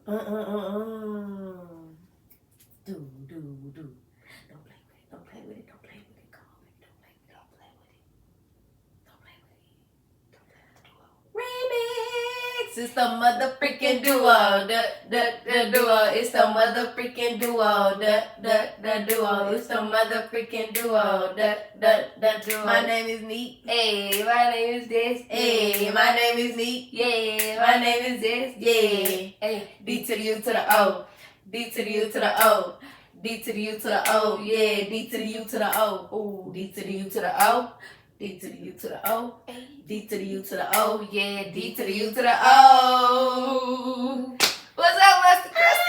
Do. Don't play with it. Don't play with it. Don't play with it. Come on, baby. Don't play with it. Don't play with it. Don't play with it. Don't play with the duo. Remix. It's the mother freaking duo. The duo. It's the mother freaking duo. The duo. It's the mother freaking duo. The duo. My name is Neat. Hey, my name is this. Hey, my name is Neat. Yeah, my name is this. Yeah. Hey, D to the U to the O. D to the U to the O. D to the U to the O. Yeah, D to the U to the O. Ooh, D to the U to the O. D to the U to the O. D to the U to the O. Yeah, D to the U to the O. What's up, Mr. Christy?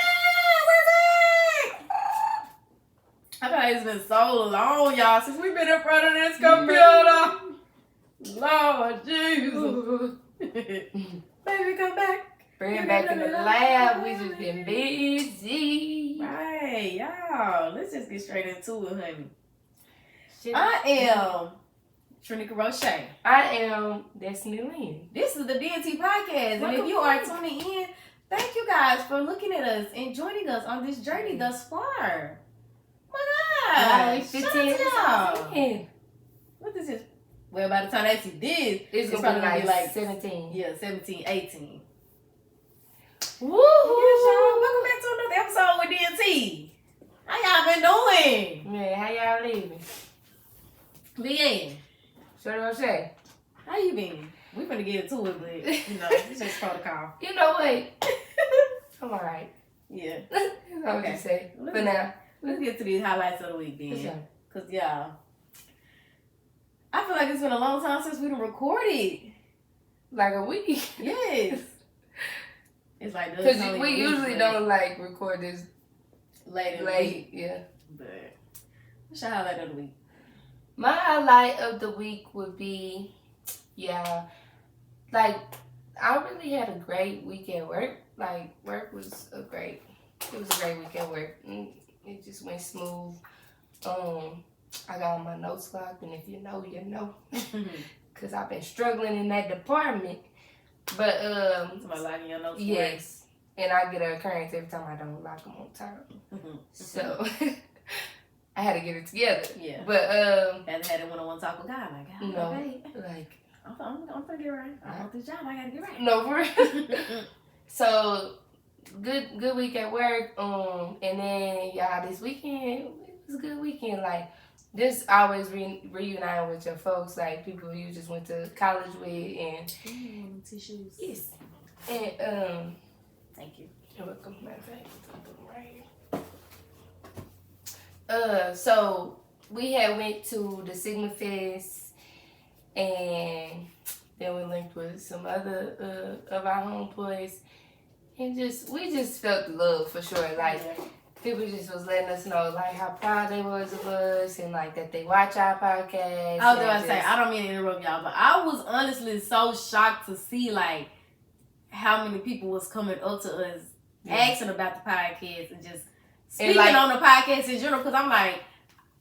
I feel like it's been so long, y'all, since we've been in front of this computer. Lord Jesus. Baby, come back. Bring it back in the lab. We just been busy. Right, y'all. Let's just get straight into it, honey. I am Trinica Roche. I am Destiny Lynn. This is the DNT Podcast. And if you are tuning in, thank you guys for looking at us and joining us on this journey thus far. My God. 15 y'all. What is this? Well, by the time they see this, it's probably gonna be like 17. Yeah, 17, 18. Woo! Yes, y'all. Welcome back to another episode with DNT. How y'all been doing? Man, how y'all living? Bien. Shorty Roche. How you been? We finna get into it, but it's just protocol. You know what? I'm alright. Yeah. That's what you say. For now. Let's get to these highlights of the week then. Sure. Cause y'all, I feel like it's been a long time since we done recorded. Like a week. Yes. It's like because we usually don't like record this late. Yeah. But what's your highlight of the week? My highlight of the week would be, like I really had a great week at work. Like work was a great week at work. It just went smooth. I got all my notes locked, and if you know, you know, because I've been struggling in that department. But somebody locking your notes. Yes, and I get an occurrence every time I don't lock them on time. So I had to get it together. Yeah. But had a one-on-one talk with God. Like, no, okay. like I'm gonna get right. I want this job. I gotta get right. No, for real. So good week at work. And then y'all, this weekend it was a good weekend. Like just always reuniting with your folks, like people you just went to college with, and tissues. Yes. And thank you. You're welcome. Matter of fact, I'll put them right here. So we had went to the Sigma Fest, and then we linked with some other of our homeboys, and we just felt the love for sure. Like people just was letting us know like how proud they was of us, and like that they watch our podcast. I was gonna say, I don't mean to interrupt y'all, but I was honestly so shocked to see like how many people was coming up to us asking about the podcast and just speaking on the podcast in general. Because I'm like,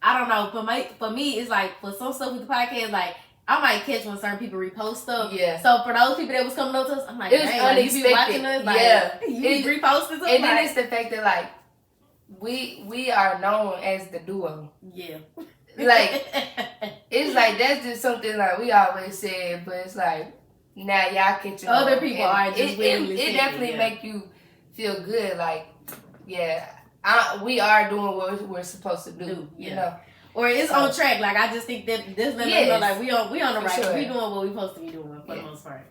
I don't know, for me, it's like for some stuff with the podcast, like I might catch when certain people repost stuff. Yeah. So for those people that was coming up to us, I'm like, it was unexpected. You be watching us, like, you be reposting stuff. And then it's the fact that like we are known as the duo. Yeah. Like it's like that's just something like we always said, but it's like now y'all catching other people are just it definitely make you feel good. Like we are doing what we're supposed to do. You know. Or it's on track. Like I just think that this let us know like we on the right. Sure. We doing what we supposed to be doing for the most part.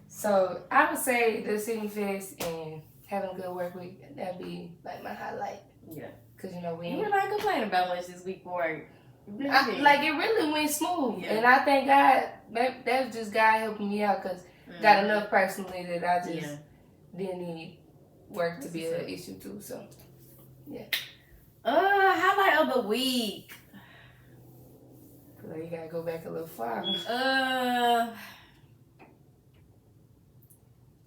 So I would say the Sigma Fest and having a good work week, that'd be like my highlight. Yeah. Cause we were not complaining about much this week for work. Like it really went smooth, and I thank God. That was just God helping me out, cause got enough personally that I just didn't need work to be an issue too. So yeah. Highlight of the week. You gotta go back a little far.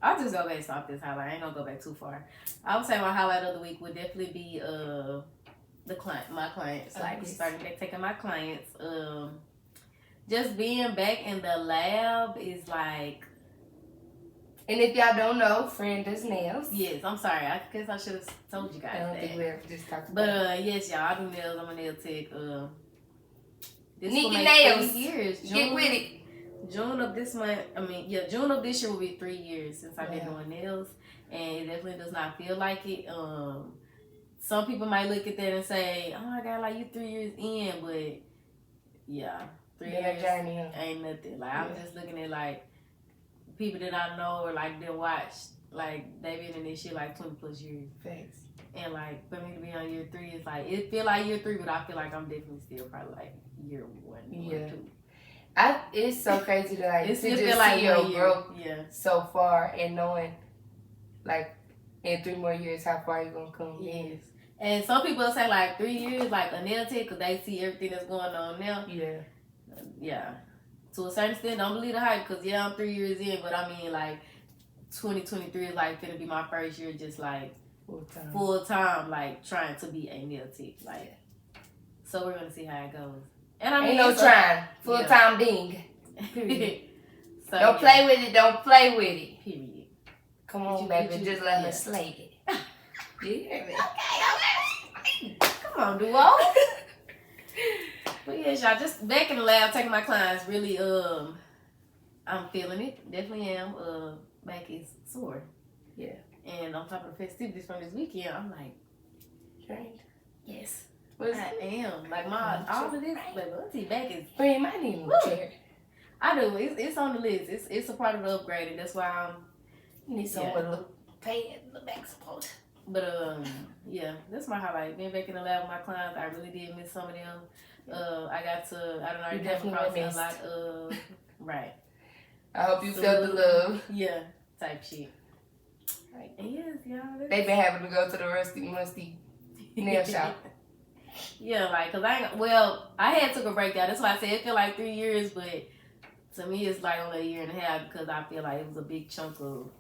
I'll just go based off this highlight. I ain't gonna go back too far. I would say my highlight of the week would definitely be my clients. Like starting back taking my clients. Just being back in the lab is like And if y'all don't know, friend does nails. Yes, I'm sorry. I guess I should have told you guys I don't that. think we ever just talked about But yes, y'all, I do nails. I'm a nail tech. This will Nikki make Nails. 3 years. Get with it. June of this month. June of this year will be 3 years since I've been doing nails, and it definitely does not feel like it. Some people might look at that and say, "Oh my God, like you 3 years in," but yeah, 3 years journey, ain't nothing. Like I'm just looking at like people that I know or like that watch, like they been in this shit like 20 plus years. Thanks. And like for me to be on year 3, it's like it feel like year 3, but I feel like I'm definitely still probably like year 1 or 2. It's so crazy to like It still to feel just like see your 1 year. growth Yeah. so far and knowing like in 3 more years how far you gonna come. Yes. And some people say like 3 years, like a nail tech, because they see everything that's going on now. Yeah. Yeah. To a certain extent, don't believe the hype, because I'm 3 years in, but I mean like 2023 is like gonna be my first year just like full time like trying to be a nail tech. Like, so we're gonna see how it goes. And I mean, ain't no trying. Full time ding. Period. So, don't play with it. Don't play with it. Period. Come on, baby. Just let her slay it. You hear me? Okay. Come on, duo. But yes, y'all, just back in the lab taking my clients. Really, I'm feeling it. Definitely am. Back is sore. Yeah. And on top of the festivities from this weekend, I'm like, trained. Yes. I am. Like all of this, like auntie back is. Bring I need a chair. I do. It's on the list. It's a part of the upgrade, and that's why I'm. You need some with a little pad, the back support. But yeah, that's my highlight. Being back in the lab with my clients, I really did miss some of them. I got to. I don't know. I came across a lot of. Right. I hope you felt the love. Yeah, type shit. Right. And yes, y'all. They been having to go to the musty nail shop. Yeah, like, cause I had took a break out. That's why I said it feel like 3 years, but to me it's like only a year and a half because I feel like it was a big chunk of.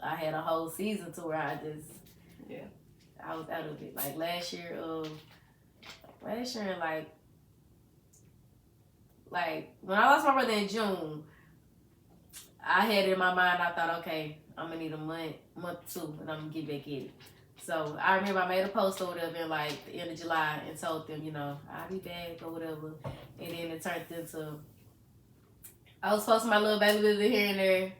I had a whole season to where I was out of it. Like last year and like when I lost my brother in June, I had it in my mind. I thought, okay, I'm gonna need a month or two, and I'm gonna get back in it. So I remember I made a post or whatever in like the end of July and told them, I'll be back or whatever. And then it turned into I was posting my little baby here and there,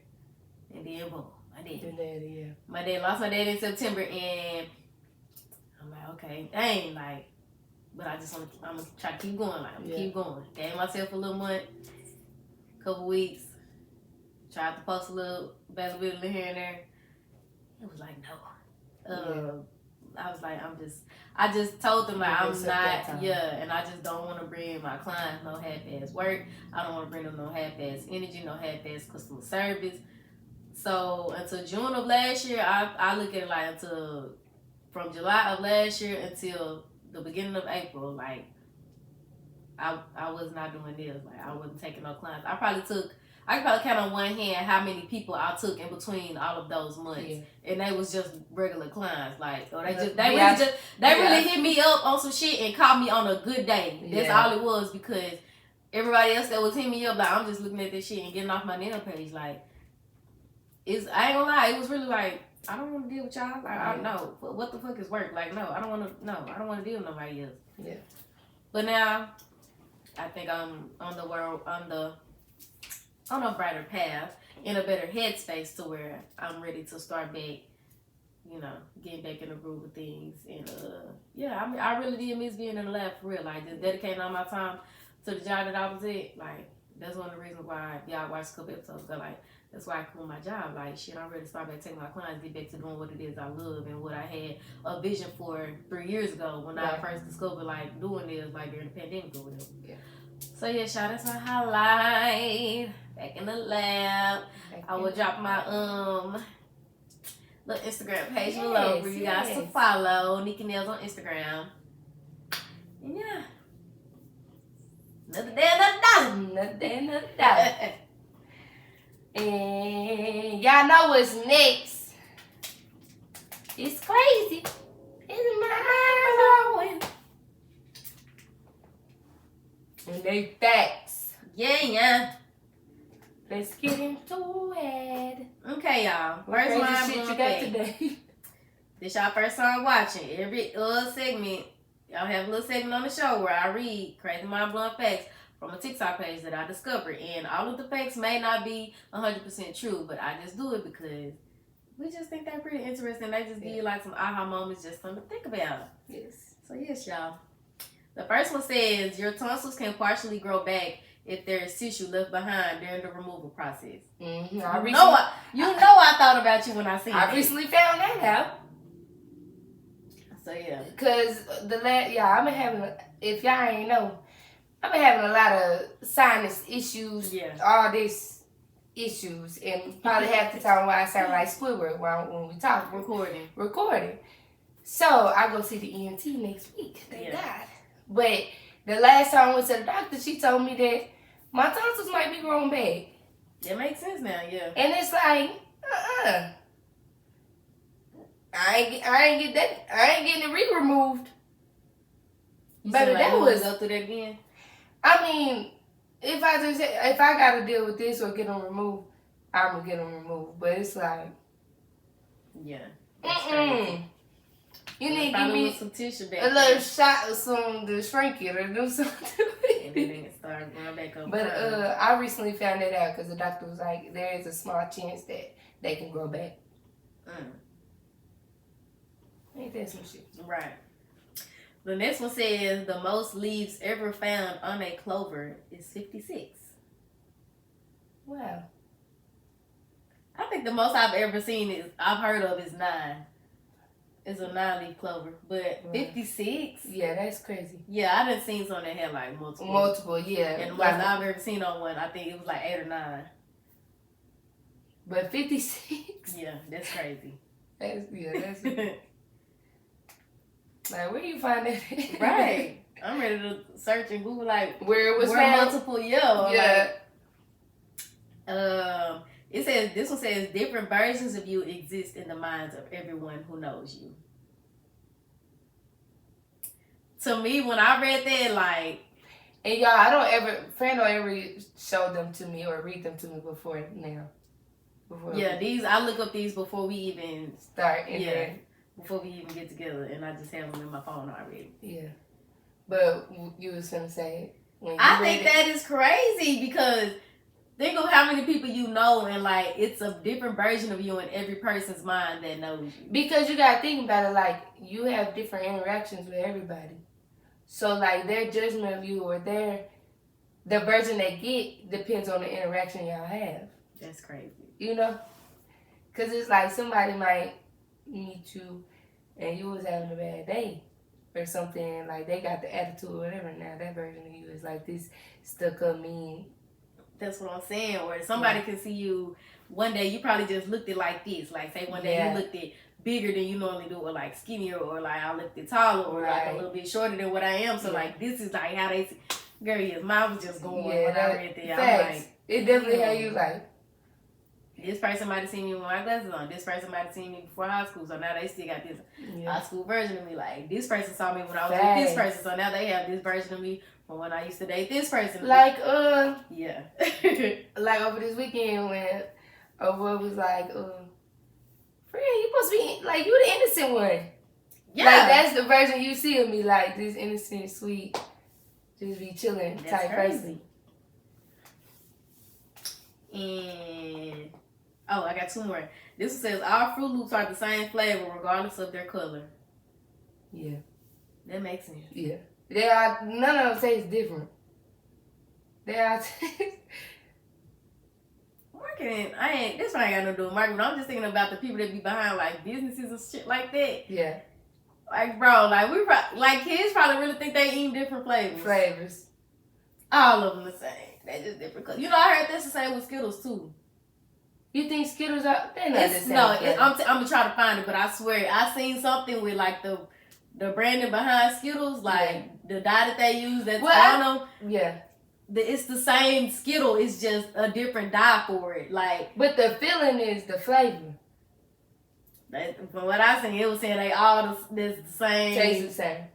and then boom, my dad. My dad lost my dad in September, and I'm like, okay, dang, like, but I'm gonna try to keep going, like, keep going. Gave myself a little month, couple weeks, tried to post a little baby here and there. It was like, no. I was like, I just told them like I'm not, and I just don't want to bring my clients no half-ass work. I don't want to bring them no half-ass energy, no half-ass customer service. So until June of last year, I look at it like from July of last year until the beginning of April, like I was not doing this. Like I wasn't taking no clients. I could probably count on one hand how many people I took in between all of those months, and they was just regular clients. Like, or they really hit me up on some shit and called me on a good day. That's all it was, because everybody else that was hitting me up, like I'm just looking at this shit and getting off my nail page. Like, I ain't gonna lie, it was really like I don't want to deal with y'all. Like, I don't know what the fuck is work. Like, I don't want to deal with nobody else. Yeah. But now, I think I'm on a brighter path, in a better headspace to where I'm ready to start back, getting back in the groove of things. And I really did miss being in the lab for real. Like just dedicating all my time to the job that I was at. Like that's one of the reasons why y'all watched a couple episodes ago. Like that's why I quit my job. Like shit, I'm ready to start back taking my clients, get back to doing what it is I love and what I had a vision for 3 years ago when I first discovered like doing this like during the pandemic or whatever. Yeah. So yeah, shout out to my highlight. Back in the lab. I will drop my little Instagram page below for you guys to follow. Nikki Nails on Instagram. And yeah. Another day, another dollar. And y'all know what's next. It's crazy. It's mind blowing. And they facts. Yeah. Let's get into it. Okay, y'all. What First mind crazy shit blowing you got fact. today? This y'all first time watching. Every segment, y'all have a little segment on the show where I read crazy mind blowing facts from a TikTok page that I discovered. And all of the facts may not be 100% true, but I just do it because we just think they're pretty interesting. They just give you like some aha moments, just something to think about. Yes. So yes, y'all. The first one says your tonsils can partially grow back if there is tissue left behind during the removal process. Mm-hmm. You know I thought about you when I seen I it. recently found that out. So yeah. Cause I've been having, if y'all ain't know, I've been having a lot of sinus issues. Yeah. All this issues, and probably half the time why I sound like Squidward when we talk recording. So I go see the ENT next week. Thank God. But the last time I went to the doctor, she told me that my tonsils might be growing back. That makes sense now, yeah. And it's like, I ain't getting it re-removed. Baby, that was up to that again. I mean, if I gotta deal with this or get them removed, I'm gonna get them removed. But it's like, yeah. You need to give me some tissue back a little shot of some to shrink it or do something. And then it start growing back up. But I recently found that out because the doctor was like, there is a small chance that they can grow back. Ain't that some shit? Right. The next one says the most leaves ever found on a clover is 56. Wow. I think the most I've heard of is 9. It's a 9-leaf clover, but 56. Yeah, that's crazy. Yeah, I done seen some that had like multiple. Multiple, yeah. And the most I've ever seen on one, I think it was like 8 or 9. But 56. Yeah, that's crazy. That's like, where you find that? Right. I'm ready to search and Google like where it was multiple. Yeah. Like, this one says different versions of you exist in the minds of everyone who knows you. To me, when I read that, like, and y'all, Fran don't ever show them to me or read them to me before now. I look up these before we even start. Before we even get together, and I just have them in my phone already. Yeah. But you was gonna say it. I think that is crazy because think of how many people you know, and like it's a different version of you in every person's mind that knows you. Because you gotta think about it, like you have different interactions with everybody. So like their judgment of you or the version they get depends on the interaction y'all have. That's crazy. You know? Cause it's like somebody might meet you and you was having a bad day or something, like they got the attitude or whatever. Now that version of you is like this stuck up mean. That's what I'm saying. Or somebody can see you one day, you probably just looked it like this. Like say one day you looked it bigger than you normally do, or like skinnier, or like I looked it taller, or like a little bit shorter than what I am. So like this is like how they see. Girl, yes, mine was just going when I read that. I'm like, it definitely how you like. This person might have seen me with my glasses on. This person might have seen me before high school, so now they still got this high school version of me. Like, this person saw me when I was with this person, so now they have this version of me from when I used to date this person. Like, yeah. Like over this weekend when Over was like, Fred, you supposed to be, like, you the innocent one. Yeah. Like, that's the version you see of me, like, this innocent, sweet, just be chilling type person. And I got 2 more. This one says all Fruit Loops are the same flavor regardless of their color. Yeah, that makes sense. Yeah, none of them taste different. They are marketing. This one ain't got nothing to do with marketing. I'm just thinking about the people that be behind like businesses and shit like that. Yeah, like bro, like kids probably really think they eat different flavors. All of them the same. They just different colors. You know, I heard that's the same with Skittles too. You think Skittles are? They're not the same. No, I'm gonna try to find it, but I swear I seen something with like the branding behind Skittles, like the dye that they use that's on them. Yeah. It's the same Skittle. It's just a different dye for it. Like, but the feeling is the flavor. From what I seen, it was saying they all the same. Taste the same.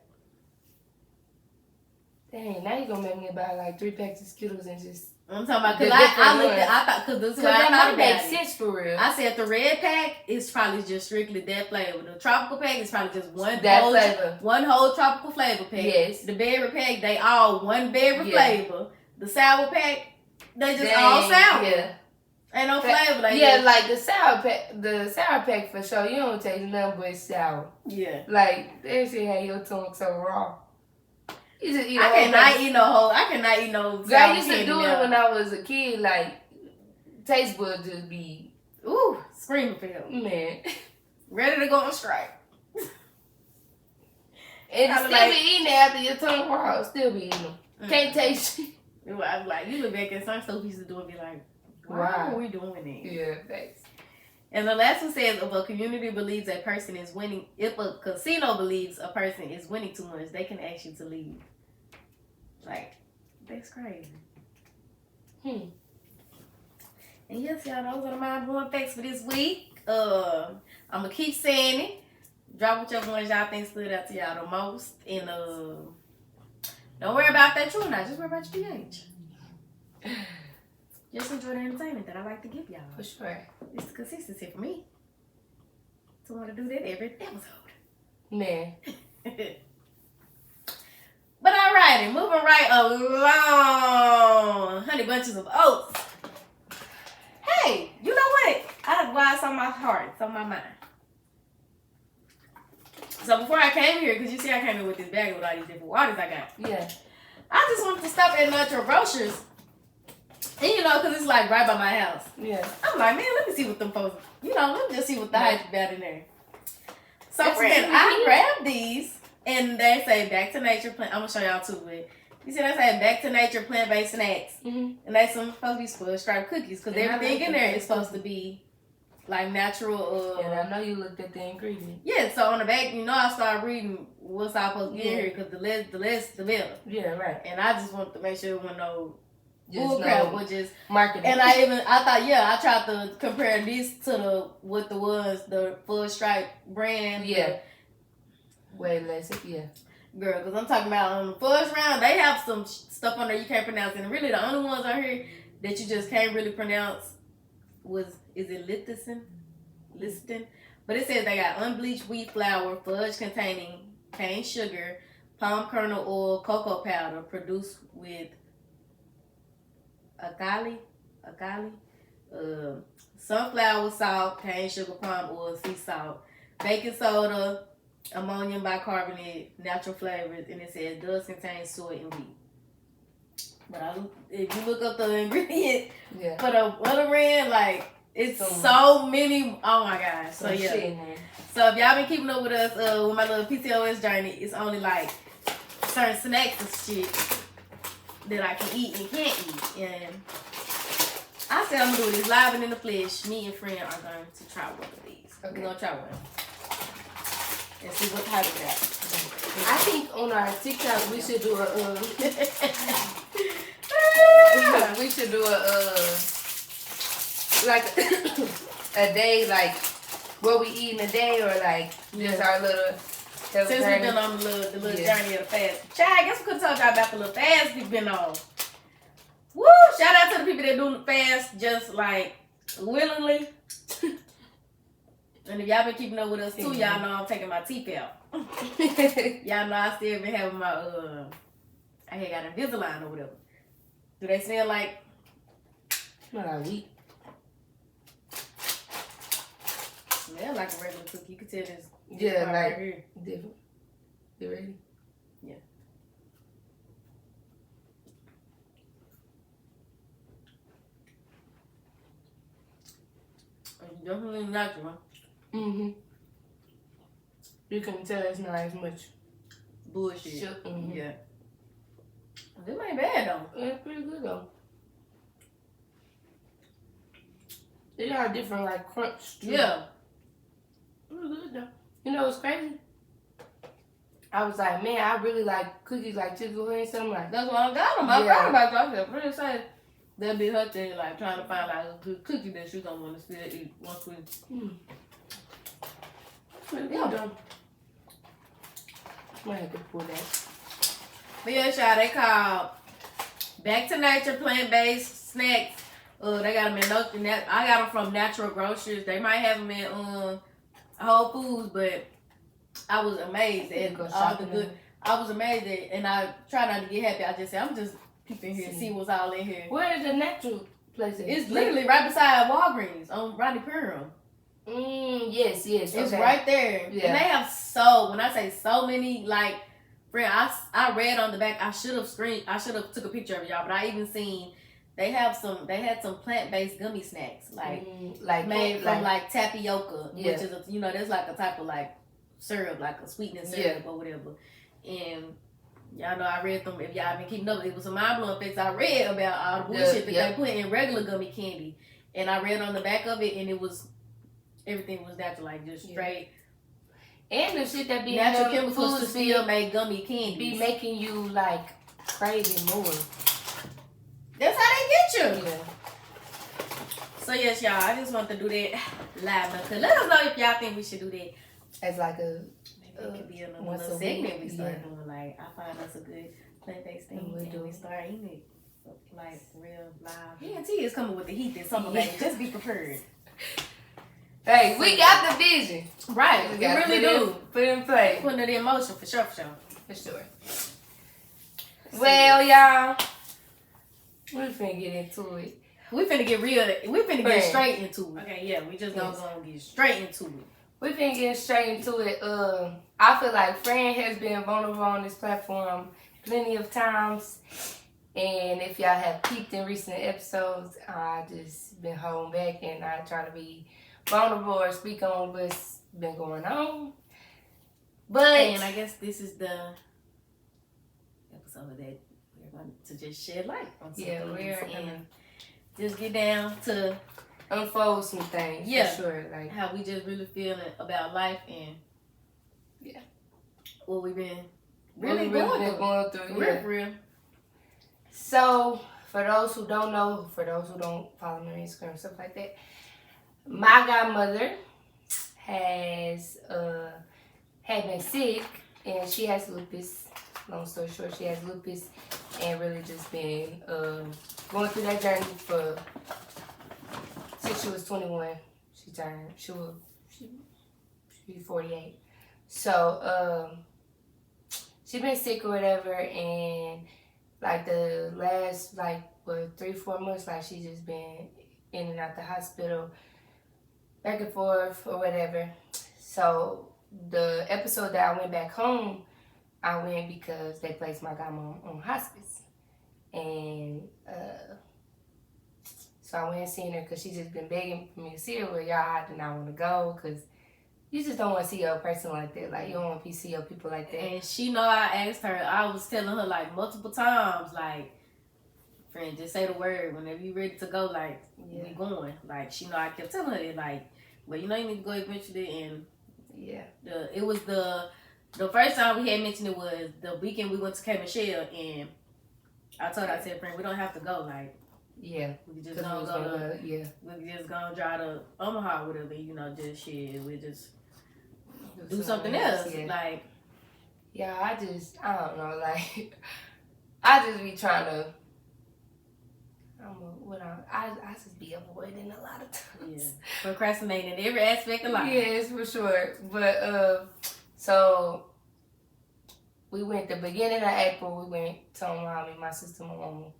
Dang, now you gonna make me buy like 3 packs of Skittles and just I'm talking about, because I looked at, I thought, because this is what I thought about makes it. sense for real. I said the red pack is probably just strictly that flavor. The tropical pack is probably just one whole tropical flavor pack. Yes. The berry pack, they all one berry flavor. The sour pack, they just all sour. Yeah. Ain't no flavor like yeah, that. like the sour pack for sure. You don't taste nothing but sour. Yeah. Like that shit had your tongue so raw. You just eat. I cannot eat no. Girl, I used to do it when I was a kid. Like taste buds just be screaming for him. Man, ready to go on strike. And still be eating it after your tongue raw. Still be eating them. Can't taste it. I'm like, you look back at some stuff we used to do and be like, why are we doing it? Yeah, thanks. And the last one says, if a community believes a person is winning, if a casino believes a person is winning too much, they can ask you to leave. Like, that's crazy. And yes, y'all, those are the mind-blowing facts for this week. I'm going to keep saying it. Drop whichever ones y'all think stood out to y'all the most. And don't worry about that true or not. Just worry about your pH. Just enjoy the entertainment that I like to give y'all. For sure. It's the consistency for me to want to do that every episode. Man. But alrighty, moving right along. Honey Bunches of Oats. Hey, you know what? Why it's on my heart, it's on my mind. So before I came here, because you see I came in with this bag with all these different waters I got. Yeah. I just wanted to stop at Natural Grocers. And because it's like right by my house. Yeah. I'm like, man, let me see what them folks, let me just see what the hype about in there. So friend, I grabbed these and they say back to nature plant. I'm gonna show y'all too, but you see they say back to nature plant-based snacks. And they supposed to be spoiled striped cookies because everything in there is supposed to be like natural. And I know you looked at the ingredients. Yeah, so on the back, I started reading what's all supposed to be in here because the less, the better. Yeah, right. And I just wanted to make sure there wasn't no bullcrap, which is marketing. And I tried to compare these to the full stripe brand. Yeah. Way less, yeah. Girl, because I'm talking about on the first round, they have some stuff on there you can't pronounce. And really the only ones on here that you just can't really pronounce is it Liston? But it says they got unbleached wheat flour, fudge containing cane sugar, palm kernel oil, cocoa powder produced with alkali, sunflower salt, cane sugar, palm oil, sea salt, baking soda, ammonium bicarbonate, natural flavors, and it says does contain soy and wheat. But if you look up the ingredient for the other brand, like it's so many. Oh my gosh! So yeah. So if y'all been keeping up with us with my little PCOS journey, it's only like certain snacks and shit that I can eat and can't eat. And I said I'm gonna do this live and in the flesh. Me and friend are going to try one of these. Okay. We're gonna try one and see what type of that. I think on our TikTok we should do we should do like a day, like what we eat in a day, or like just our little. Since we've been on the little journey of the fast. Child, I guess we could talk about the little fast we've been on. Woo! Shout out to the people that do the fast just like willingly. And if y'all been keeping up with us too, y'all know I'm taking my teeth out. Y'all know I still been having my I had got Invisalign or whatever. Do they smell like? Smell like wheat. Smell like a regular cookie. You can tell this. Yeah, like right here. Different. You ready? Yeah. It's definitely natural. You can tell it's not as much bullshit. Yeah. This ain't bad though. It's pretty good though. They got different like crunch too. Yeah. Pretty good though. You know what's crazy? I was like, man, I really like cookies like Chicken and something like that. That's what I got them. I thought about it. I said, pretty sad. That'd be her thing, like trying to find like a good cookie that she don't want to still eat once we. Pretty good though. Might have to pour that. But yeah, y'all, they called Back to Nature plant-based snacks. They got them in I got them from Natural Grocers. They might have them in Whole Foods, but I was amazed at all the good. I was amazed at, and I try not to get happy. I just said, I'm just peeping here, see what's all in here. Where is the natural place? It's literally right beside Walgreens on Rodney Perham. Yes. It's right there. Yeah. And they have when I say so many, like, friend, I read on the back, I should have took a picture of it, y'all, but I even seen they had some plant-based gummy snacks, like made from like tapioca, which is there's like a type of like syrup, like a sweetening syrup or whatever. And y'all know I read them. If y'all been keeping up, it was some mind-blowing facts I read about all the bullshit that they put in regular gummy candy. And I read on the back of it, and everything was natural, like just straight. And the shit that be natural chemicals to still make gummy candy be making you like craving more. That's how they get you. Yeah. So yes, y'all, I just want to do that live. Cause let us know if y'all think we should do that as like it could be another segment we start doing. Like I find us a good plant-based thing, and we start eating it like real live. DNT is coming with the heat this summer, baby. Just be prepared. Hey, we got the vision. Right, we really do. Put it in play. Putting it in motion for sure. For sure. Well, y'all, we finna get into it. We finna get straight into it. Okay, yeah, we just gonna get straight into it. We finna get straight into it. I feel like Fran has been vulnerable on this platform plenty of times. And if y'all have peeped in recent episodes, I just been holding back and I try to be vulnerable or speak on what's been going on. And I guess this is the episode that we're going to just shed light on some things. We're gonna just get down to unfold some things. Yeah, for sure. Like how we just really feeling about life and what we've been really going through. For real. So, for those who don't know, for those who don't follow me on Instagram, stuff like that, my godmother has had been sick, and she has lupus. Long story short, she has lupus, and really just been going through that journey since she was 21. She's 48. So she been sick or whatever, and like the last 3-4 months, like she just been in and out the hospital, back and forth or whatever. So the episode that I went back home, I went because they placed my grandma on hospice. And so I went and seen her because she just been begging for me to see her. Well, y'all, I did not want to go because you just don't want to see your person like that. Like, you don't want to see your people like that. And she know I asked her, I was telling her like multiple times, like, friend, just say the word whenever you ready to go, like, we going. Like, she know I kept telling her that, like, well, you know you need to go eventually. And it was the first time we had mentioned it was the weekend we went to Cape Michelle, and I told her, I said, friend, we don't have to go, like, we just gonna go we just gonna drive to Omaha or whatever, just shit, we just do something else. Like, I don't know, like, I just be trying to, I just be avoiding a lot of times. Procrastinating in every aspect of life. Yes, for sure. But, so, we went the beginning of April, we went to Omaha, my sister, my mama,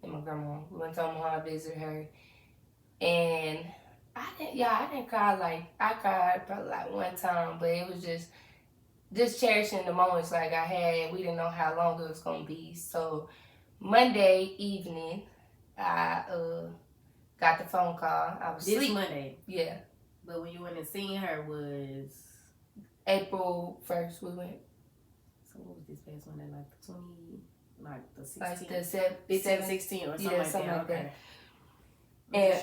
and my grandma. We went to Omaha to visit her. And I didn't cry. Like, I cried probably like one time, but it was just cherishing the moments like I had. We didn't know how long it was going to be. So Monday evening, I got the phone call. I was asleep. Monday? Yeah. But when you went and seen her was? April 1st we went. So what was this past Monday? Like the 20, like the 16th? Like the 15, 16 or something like that. Okay.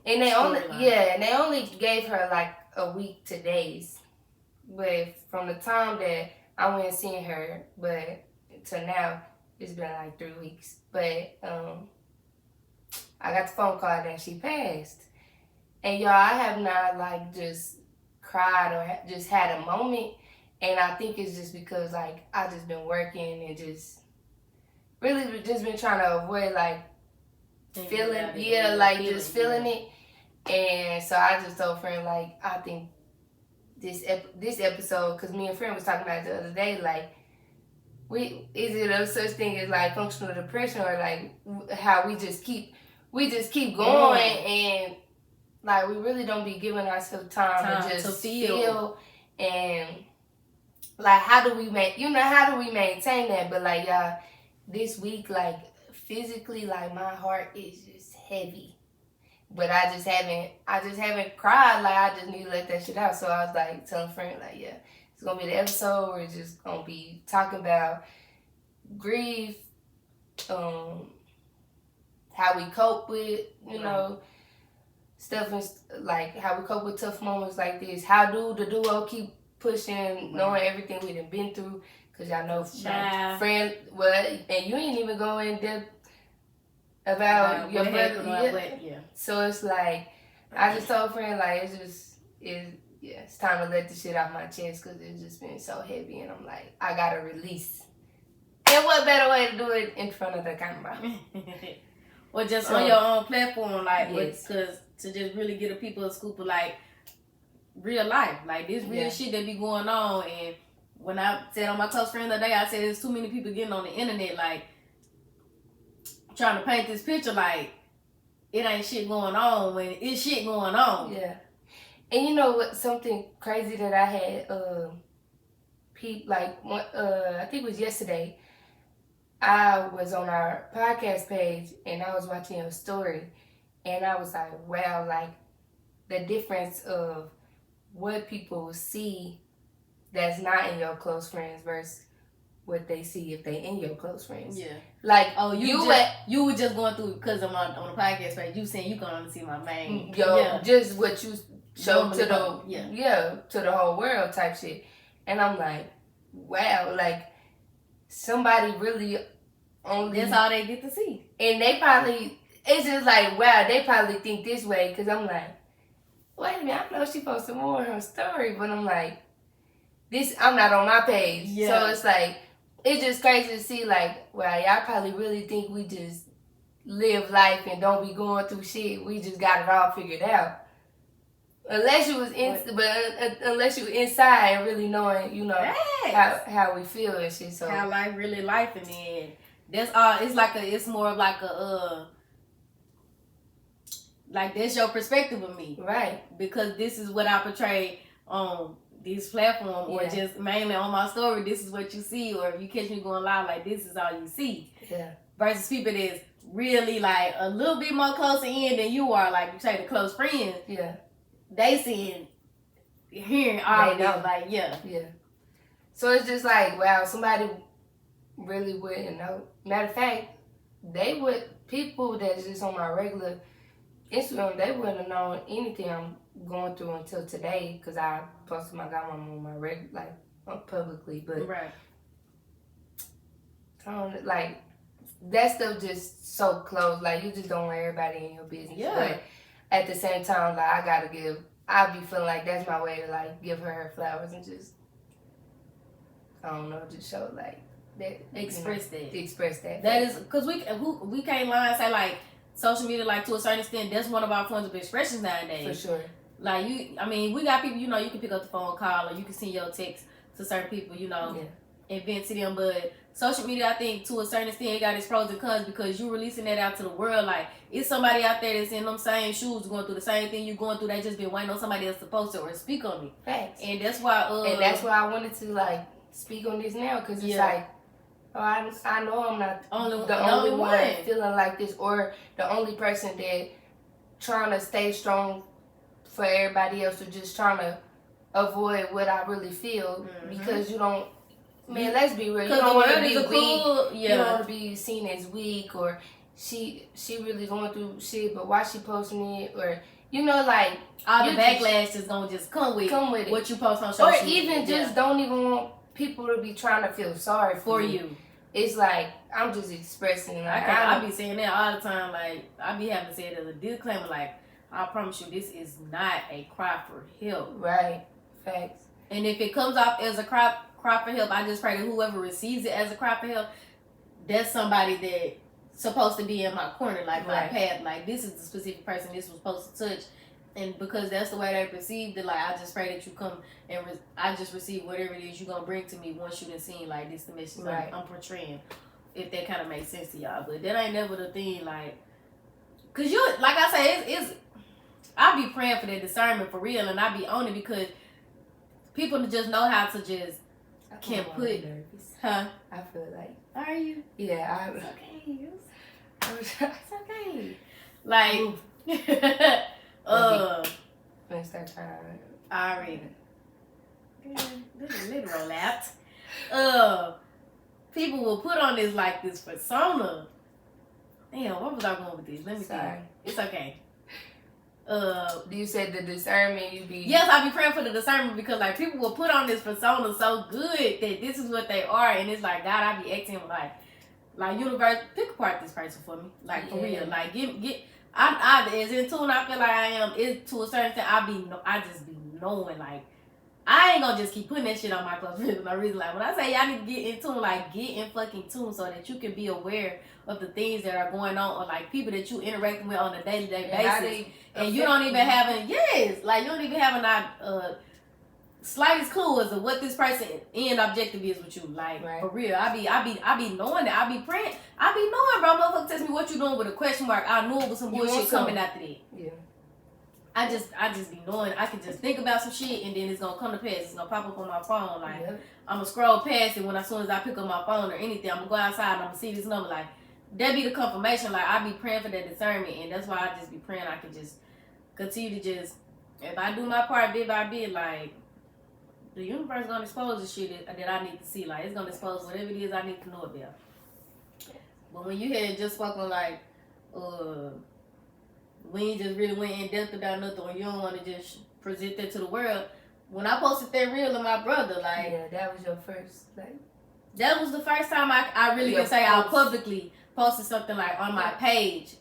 And they only gave her like a week to days. But from the time that I went and seen her, but to now, it's been like 3 weeks. But I got the phone call that she passed. And y'all, I have not like just cried or just had a moment. And I think it's just because like I just been working and just really just been trying to avoid like feeling, just feeling it. And so I just told friend, like, I think this episode, because me and friend was talking about it the other day, like, is it a such thing as like functional depression, or like how we just keep going and like we really don't be giving ourselves time to just feel, and like how do we maintain that? But like y'all, this week, like physically, like my heart is just heavy, but I just haven't cried. Like I just need to let that shit out. So I was like telling a friend, like, yeah, it's gonna be the episode where it's just gonna be talking about grief, how we cope with, stuff, and like how we cope with tough moments like this. How do the duo keep pushing, knowing everything we done been through? Cause y'all know, my friend, and you ain't even go in depth about your brother. So it's like, I just told a friend, like, it's time to let the shit off my chest, because it's just been so heavy, and I'm like, I gotta release. And what better way to do it in front of the camera? Or just on your own platform, like, because to just really get a people a scoop of, like, real life. Like, this real shit that be going on. And when I said on my close friend the other day, I said there's too many people getting on the internet, like, trying to paint this picture like it ain't shit going on when it's shit going on. Yeah. And you know what? Something crazy that I had, I think it was yesterday, I was on our podcast page and I was watching a story, and I was like, wow, like the difference of what people see that's not in your close friends versus what they see if they in your close friends. Yeah. Like, you were just going through, because I'm on the podcast page, you saying you gonna see my main. Just what you show to the whole world type shit. And I'm like, wow, like somebody really only, that's all they get to see. And they probably, it's just like, wow, they probably think this way, because I'm like, wait a minute, I know she posted more on her story, but I'm like, I'm not on my page. Yeah. So it's like, it's just crazy to see, like, wow, y'all probably really think we just live life and don't be going through shit. We just got it all figured out. Unless you was unless you inside and really knowing, how we feel and shit. So how life really life, and then that's all. It's more of like a like that's your perspective of me, right? Because this is what I portray on this platform, or just mainly on my story. This is what you see, or if you catch me going live, like this is all you see. Yeah. Versus people that's really like a little bit more closer in than you are, like you say, the close friends. Yeah. They seeing, hearing all of it, like, yeah. So it's just like, wow, somebody really wouldn't know. Matter of fact, people that's just on my regular Instagram, they wouldn't have known anything I'm going through until today, because I posted my godmama on my regular, like, publicly, but right. I don't, like, that stuff just so close, like, you just don't want everybody in your business. Yeah. But at the same time, like, I be feeling like that's my way to, like, give her flowers and just, I don't know, just show, like, that. Express that. That is, because we can't lie and say, like, social media, like, to a certain extent, that's one of our forms of expressions nowadays. For sure. Like, we got people, you can pick up the phone, call, or you can send your text to certain people, and vent to them. But social media, I think, to a certain extent, it got its pros and cons, because you releasing that out to the world. Like, it's somebody out there that's in them same shoes, going through the same thing you're going through. They just been waiting on somebody else to post it or speak on it. Facts. And that's why I wanted to, like, speak on this now, because it's like, I know I'm not the only one feeling like this, or the only person that trying to stay strong for everybody else, or just trying to avoid what I really feel, because you don't, man, let's be real, you don't want to be weak, you don't want to be seen as weak, or she really going through shit, but why she posting it, or, like, all the backlash is going to just come with it. What you post on social media. Or even just don't even want people to be trying to feel sorry for you. It's like, I'm just expressing. Like, I be saying that all the time. Like, I be having to say it as a disclaimer. Like, I promise you, this is not a cry for help. Right. Facts. And if it comes off as a cry for help, I just pray that whoever receives it as a cry for help, that's somebody that supposed to be in my corner, like my Right. path. Like, this is the specific person this was supposed to touch. And because that's the way they perceived it, like, I just pray that you come and I just receive whatever it is you're going to bring to me once you done seen, like, this the message Right. I'm portraying. If that kind of makes sense to y'all. But that ain't never the thing, like, because you, like I say, it's I be praying for that discernment for real, and I be on it because people just know how to just can't put, nervous. huh? I feel like, Are you? yeah, It's okay. It's It's okay. Like, Let's start trying. I already. This is literal lapped. People will put on this like this persona. Damn, what was I going with this? Let me see. It's okay. You said the discernment you be. Yes, I be praying for the discernment because like people will put on this persona so good that this is what they are, and it's like God, I be acting like universe, pick apart this person for me, like for real, like get. I as in tune I feel like I am is to a certain extent. I just be knowing like I ain't gonna just keep putting that shit on my close friends for no reason. Like when I say y'all need to get in tune, like get in fucking tune so that you can be aware of the things that are going on or like people that you interacting with on a day-to-day basis. And you don't even have you don't even have a slightest clue as to what this person end objective is with you. Like for real, I be knowing that. I be praying. I be knowing, bro. Motherfucker test me what you doing with a question mark. I knew it was some bullshit coming after that. Yeah. I just be knowing. I can just think about some shit and then it's gonna come to pass. It's gonna pop up on my phone. Like I'm gonna scroll past it as soon as I pick up my phone or anything. I'm gonna go outside and I'm gonna see this number. Like that be the confirmation. Like I be praying for that discernment, and that's why I just be praying I can just continue to just if I do my part bit by bit, like the universe gonna expose the shit that I need to see. Like it's gonna expose whatever it is I need to know about. But when you had just spoken like we ain't just really went in depth about nothing, or you don't want to just present that to the world. When I posted that reel of my brother, like that was your first, like that was the first time I really can say I publicly posted something like on my page,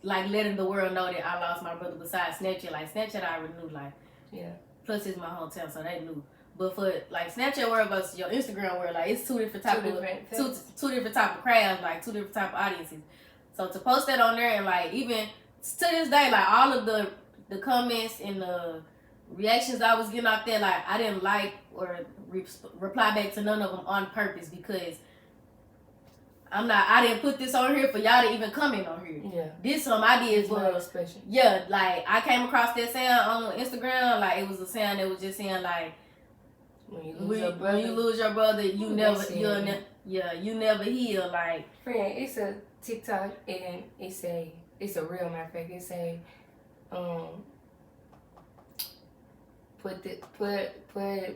like letting the world know that I lost my brother. Besides Snapchat, like Snapchat, I already knew, like plus it's my hometown, so they knew. But for like Snapchat world versus your Instagram world, like it's two different type of crowds, like two different type of audiences. So to post that on there and like even to this day, like all of the comments and the reactions I was getting out there, like I didn't like or reply back to none of them on purpose because I didn't put this on here for y'all to even comment on here. Yeah. This some ideas was special. Yeah, like I came across that sound on Instagram, like it was a sound that was just saying like when you lose your brother, you never heal. Like friend, it's a TikTok and it's a real matter of fact. It's a put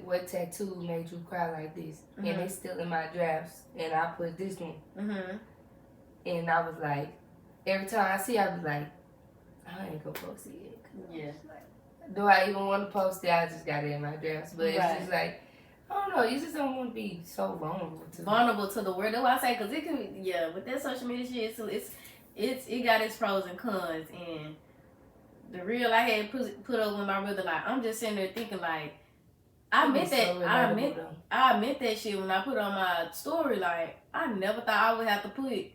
what tattoo made you cry like this, and it's still in my drafts. And I put this one, and I was like, every time I see, it, I was like, I ain't gonna post it. Yeah. Do I even want to post it? I just got it in my drafts, but it's just like. I don't know. You just don't want to be so vulnerable to the world. That's why I say because it can with that social media shit, it got its pros and cons. And the real I had put up with my brother, like I'm just sitting there thinking like I meant that shit when I put on my story. Like I never thought I would have to put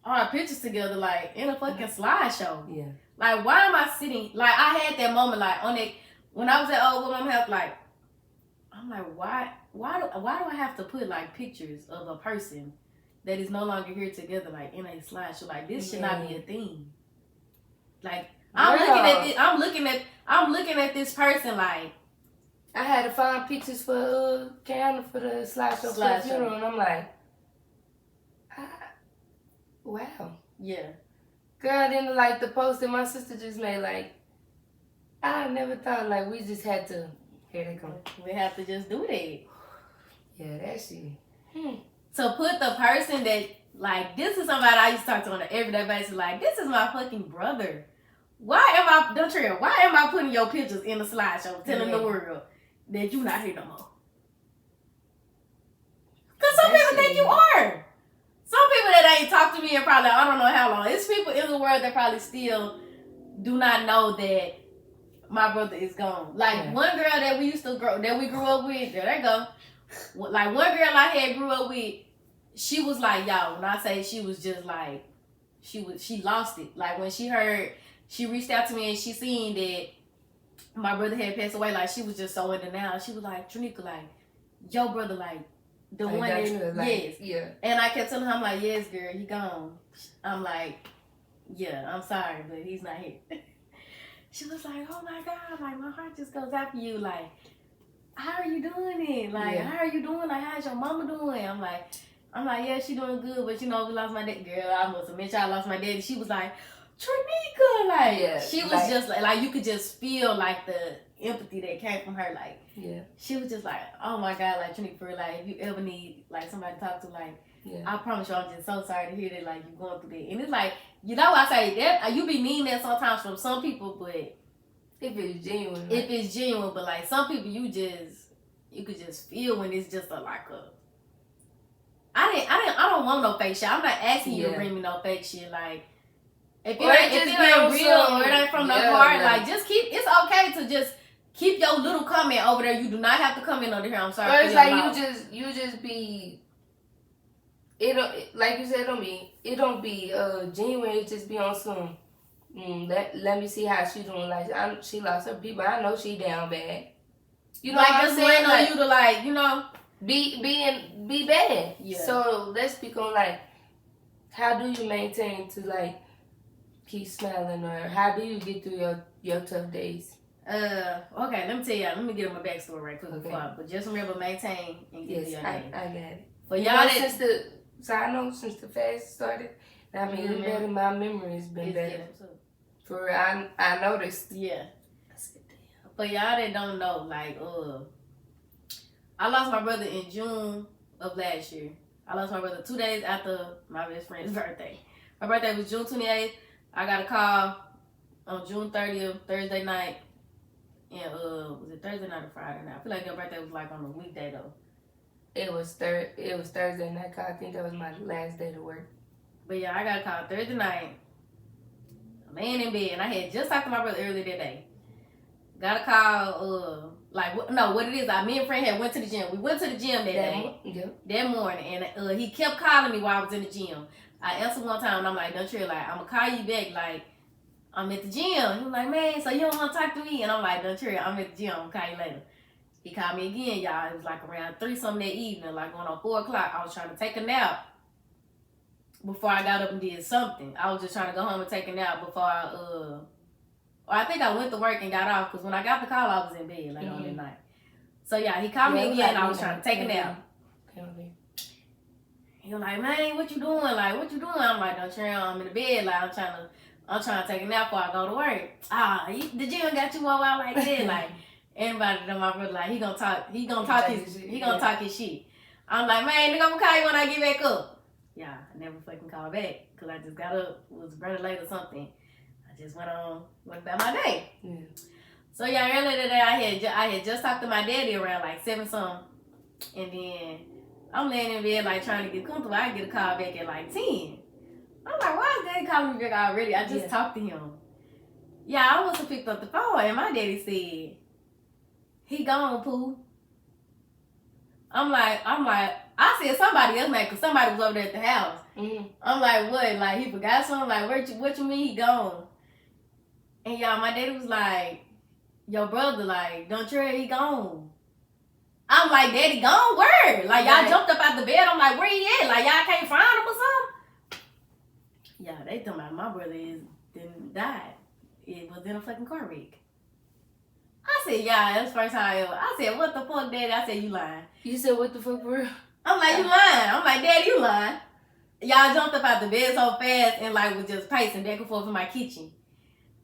our pictures together like in a fucking slideshow. Yeah. Like why am I sitting? Like I had that moment like on that when I was at Old Mom Health like. I'm like, why do I have to put like pictures of a person that is no longer here together like in a slideshow? Like this should not be a thing. Like I'm looking at this person like I had to find pictures for Kiana for the slideshow for the funeral, and I'm like, wow. Yeah. Girl, then like the post that my sister just made, like I never thought like we just had to. Here they come. We have to just do that. Yeah, that shit. To put the person that, like, this is somebody I used to talk to on an everyday basis, like, this is my fucking brother. Why am I putting your pictures in the slideshow telling the world that you not here no more? Because some people think you are. Some people that ain't talked to me in probably, I don't know how long. It's people in the world that probably still do not know that my brother is gone. Like one girl that we grew up with, there they go. Like one girl I had grew up with, she was like, y'all, when I say she was just like, she lost it. Like when she heard, she reached out to me and she seen that my brother had passed away. Like she was just so in the now. She was like, Trinica, like, your brother, like, the one that, yes. Yeah. And I kept telling her, I'm like, yes, girl, he gone. I'm like, yeah, I'm sorry, but he's not here. She was like, oh my God, like, my heart just goes out for you. Like, how are you doing it? Like, how are you doing? Like, how's your mama doing? I'm like, yeah, she doing good, but you know, we lost my dad. Girl, I must have mentioned I lost my daddy. She was like, Trinica, like, she was just like, you could just feel like the empathy that came from her. Like, she was just like, oh my God, like, Trinica, for real, like, if you ever need like somebody to talk to, like, I promise you, I'm just so sorry to hear that, like, you're going through that. And it's like, you know, I say that you be mean that sometimes from some people, but if it's genuine, if it's genuine, but like some people, you could just feel when it's just I don't want no fake shit. I'm not asking you to bring me no fake shit. Like, if it ain't real or it ain't from the heart, like, just it's okay to just keep your little comment over there. You do not have to comment under here. I'm sorry. Or it's like you just be. It don't, like you said, it don't be genuine. It just be on some. Let me see how she doing. Like she lost her people. I know she down bad. You know, like just waiting on you to, like, you know, be bad. Yeah. So let's speak on, like, how do you maintain to, like, keep smiling, or how do you get through your tough days? Okay, let me tell y'all. Let me give them a backstory right quick before. But just remember, maintain and get through your day. I got it. For y'all, since the fast started, I mean, it's better. My memory has been better. For I noticed. Yeah. For y'all that don't know, like, I lost my brother in June of last year. I lost my brother 2 days after my best friend's birthday. My birthday was June 28th. I got a call on June 30th, Thursday night. And was it Thursday night or Friday night? I feel like their birthday was like on a weekday though. It was Thursday night. I think that was my last day to work. But yeah, I got a call Thursday night. I'm laying in bed, and I had just talked to my brother earlier that day. Got a call, what it is, me and friend had went to the gym. We went to the gym that day, that morning, and he kept calling me while I was in the gym. I answered one time, and I'm like, don't trip, like, I'm going to call you back, like, I'm at the gym. He was like, man, so you don't want to talk to me? And I'm like, don't trip, I'm at the gym, I'm going to call you later. He called me again, y'all. It was like around 3-something that evening, like going on 4 o'clock. I was trying to take a nap before I got up and did something. I was just trying to go home and take a nap before I think I went to work and got off, because when I got the call, I was in bed later on that night. So yeah, he called me again. I was trying to take a nap. He was like, man, what you doing? Like, what you doing? I'm like, don't chill. I'm in the bed. Like, I'm trying to take a nap before I go to work. The gym got you all out like that. Like, everybody know my brother, like, he gonna talk his shit. I'm like, man, nigga, I'm gonna call you when I get back up. Yeah, I never fucking called back, because I just got up, was running late or something. I just went about my day. Yeah. So yeah, earlier today I had just talked to my daddy around like 7-something, and then I'm laying in bed like trying to get comfortable. I get a call back at like 10. I'm like, why is daddy calling me back already? I just talked to him. Yeah, I must have picked up the phone, and my daddy said, he gone, Pooh. I'm like, I said somebody else, man, because somebody was over there at the house. Mm-hmm. I'm like, what? Like, he forgot something? Like, what you mean he gone? And y'all, my daddy was like, your brother, like, don't you hear he gone? I'm like, daddy gone? Where? Like, y'all jumped up out the bed. I'm like, where he at? Like, y'all can't find him or something? Yeah, they talking about my brother didn't die. It was in a fucking car wreck. I said, yeah, that's the first time I said, what the fuck, daddy? I said, you lying. You said, what the fuck, for real? I'm like, you lying. I'm like, daddy, you lying. Y'all jumped up out the bed so fast and, like, was just pacing back and forth in my kitchen.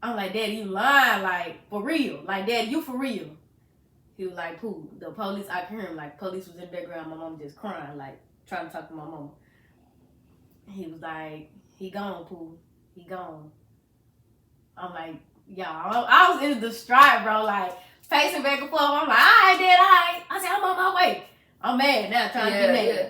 I'm like, daddy, you lying, like, for real. Like, daddy, you for real. He was like, Pooh, the police, I could hear him, like, police was in the background, my mom just crying, like, trying to talk to my mom. He was like, he gone, Pooh. He gone. I'm like, y'all, I was in the stride, bro, like, pacing back and forth. I'm like, all right, dad, all right. I said, I'm on my way. I'm mad now, trying to get mad. Yeah.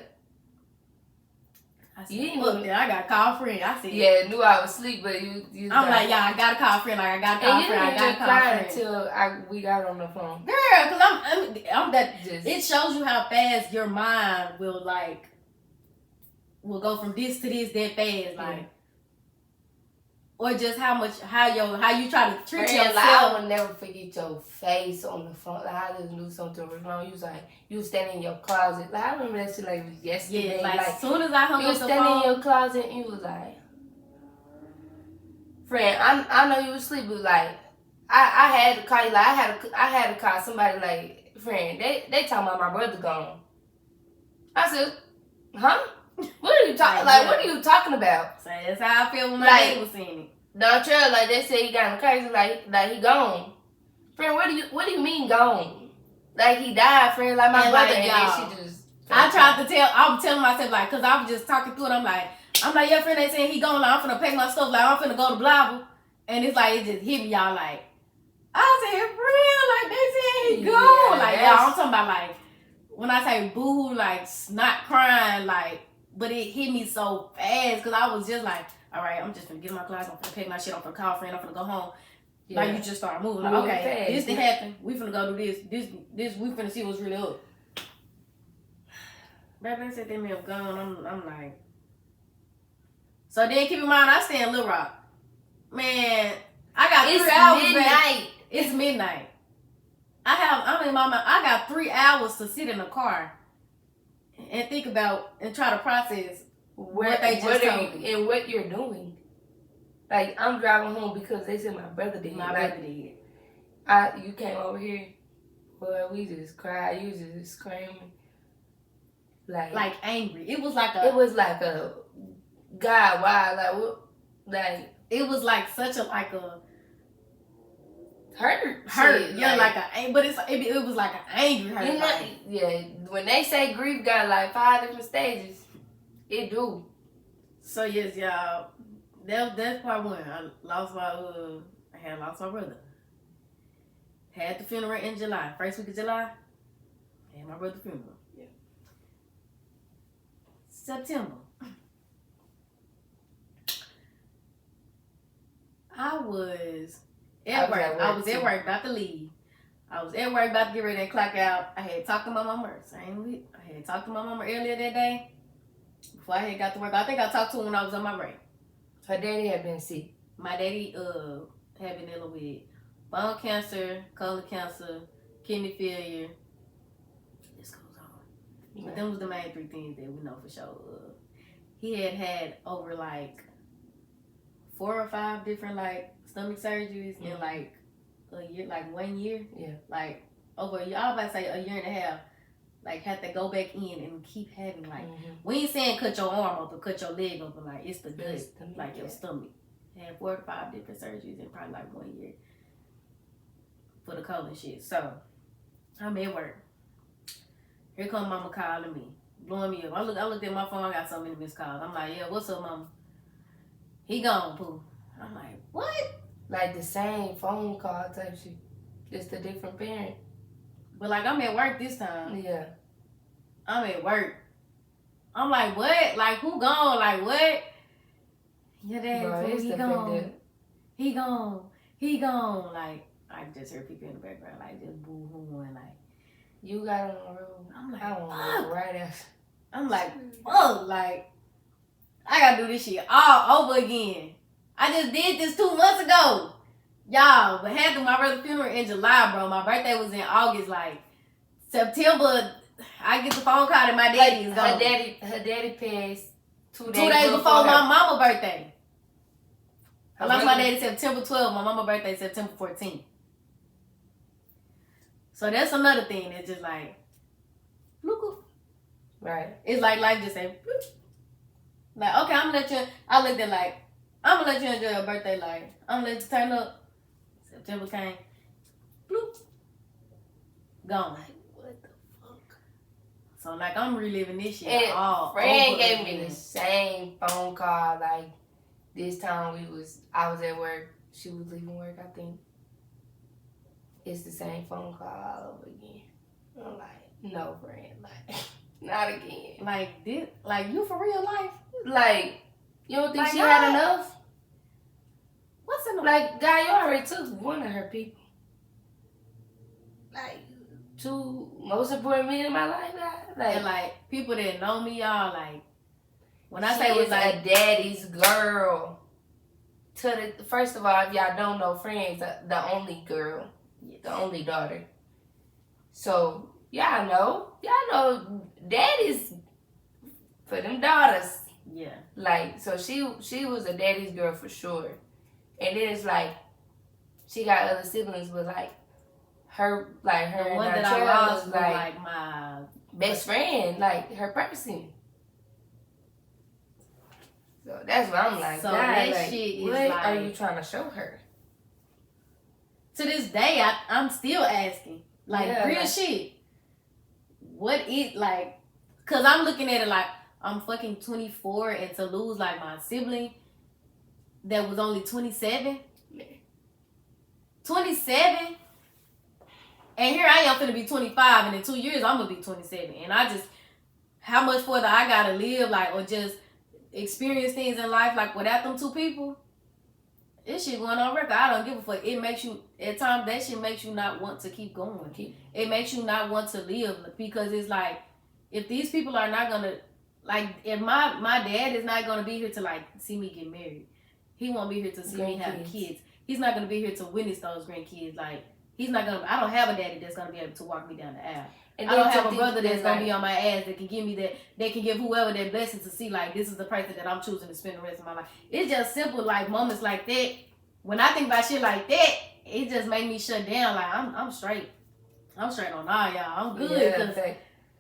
I said, look, then I got to call a friend. I said, yeah, knew I was asleep, but you I'm like, yeah, I got to call a friend. Like, I got to call a friend. I got to call a friend. Until we got on the phone. Girl, because I'm that, it shows you how fast your mind will, like, will go from this to this that fast, like, or just how you try to treat yourself. Like, I will never forget your face on the phone. Like, I just knew something was wrong. You was like, you was standing in your closet. Like, I remember that shit like it was yesterday. Yeah, like as soon as I hung you up was the standing phone, in your closet and you was like, friend, I know you was asleep, but like, I had to call you. Like, I had to call somebody. Like, friend, they talking about my brother gone. I said, huh? What are you talking? Like, what are you talking about? So that's how I feel when my daddy was saying it. Don't tell, like they said he got in crazy, like he gone. Friend, what do you mean gone? Like he died, friend. Like my brother, and then she just. I was telling myself like, cause I was just talking through it. I'm like, yeah, friend, they saying he gone. Like, I'm finna pack my stuff. Like I'm finna go to Blabble, and it's like it just hit me, y'all. Like I said, friend, like they said he gone. Like y'all, I'm talking about like when I say boo, like not crying, like. But it hit me so fast because I was just like, all right, I'm just gonna get in my class. I'm gonna pack my shit. I'm gonna call a friend. I'm gonna go home. Yeah. Like you just start moving. Like, okay, this didn't happen. We finna go do this. This we finna see what's really up. Baby, they said they may have gone. I'm like. So then keep in mind, I stay in Little Rock. Man, I got 3 hours. It's midnight. It's midnight. I got 3 hours to sit in the car and think about and try to process what they just told me. And what you're doing. Like, I'm driving home because they said my brother did. My brother did. You came over here. Boy, we just cried. You just screaming. Like angry. It was like a God, why? Like, what? Like, it was like such a, like a hurt. Yeah, like but it was like an angry hurt. You know, yeah, when they say grief got like 5 different stages, it do. So yes, y'all, that's part one. I had lost my brother. Had the funeral in July. First week of July, had my brother's funeral. Yeah. September. I was at work. I was at work, about to leave. I was at work, about to get ready to clock out. I had talked to my mama. I had talked to my mama earlier that day. Before I had got to work. I think I talked to her when I was on my break. Her daddy had been sick. My daddy had been dealing with bone cancer, colon cancer, kidney failure. This goes on. Yeah. But them was the main 3 things that we know for sure. He had over like 4 or 5 different like stomach surgeries in like a year, like 1 year. Yeah. Like over a year. I was about to say a year and a half. Like had to go back in and keep having like we ain't saying cut your arm up or cut your leg up, but like it's the gut, like your stomach. Had 4 to 5 different surgeries in probably like 1 year for the colon shit. So I'm at work. Here come mama calling me, blowing me up. I looked at my phone. I got so many missed calls. I'm like, yeah, what's up, mama? He gone, poo. I'm like, what? Like the same phone call type shit. Just a different parent. But like I'm at work this time. Yeah. I'm at work. I'm like, what? Like who gone? Like what? Your dad, bro, he gone. He gone. He gone. Like I just heard people in the background like just boo hooing like you got on the road. I'm like, fuck. Right after. I'm like, fuck, like I gotta do this shit all over again. I just did this 2 months ago. Y'all, but had my brother's funeral in July, bro. My birthday was in August, like September. I get the phone call that my daddy is gone. Her daddy passed 2 days, 2 days before my mama's birthday. I lost my daddy September 12th. My mama's birthday September 14th. So that's another thing that's just like, look, right? It's like life just say, bloop. Like okay, I'm gonna let you. I looked at like I'm gonna let you enjoy your birthday. Like I'm gonna let you turn up. September came, bloop, gone. Like what the fuck? So like I'm reliving this shit and all. Friend gave me the same phone call. Like this time I was at work. She was leaving work. I think it's the same phone call all over again. I'm like, no, friend, like not again. Like this, like you for real life? Like you don't think like she God. had enough? What's in the like? God, you already took one of her people. Like 2 most important men in my life. Like and like people that know me, y'all like When I she say was is like a daddy's girl. First of all, if y'all don't know, Friends, the only girl, yes. the only daughter. So y'all know, daddy's for them daughters. Yeah. Like, so she was a daddy's girl for sure. And then it's like she got other siblings, but like her The and one that I lost was like my best friend, like her person. So that's what I'm like. So God, that like, shit is what like, are you trying to show her? To this day, I'm still asking. Like, Yeah, real like, shit. What it, like, because I'm looking at it like, I'm fucking 24 and to lose, like, my sibling that was only 27. 27? And here I am finna be 25, and in 2 years, I'm gonna be 27. And I just, how much further I gotta live, like, or just experience things in life, like, without them two people? This shit going on record. I don't give a fuck. It makes you, at times, that shit makes you not want to keep going. It makes you not want to live because it's like, if these people are not gonna, like, if my dad is not gonna be here to, like, see me get married. He won't be here to see me have kids. He's not gonna be here to witness those grandkids. Like, he's not gonna, I don't have a daddy that's gonna be able to walk me down the aisle. And I don't have a brother that's gonna be on my ass that can give me that, that can give whoever that blessing to see, like, this is the person that I'm choosing to spend the rest of my life. It's just simple, like, moments like that. When I think about shit like that, it just make me shut down. Like, I'm straight. I'm straight on all y'all. I'm good. Yeah,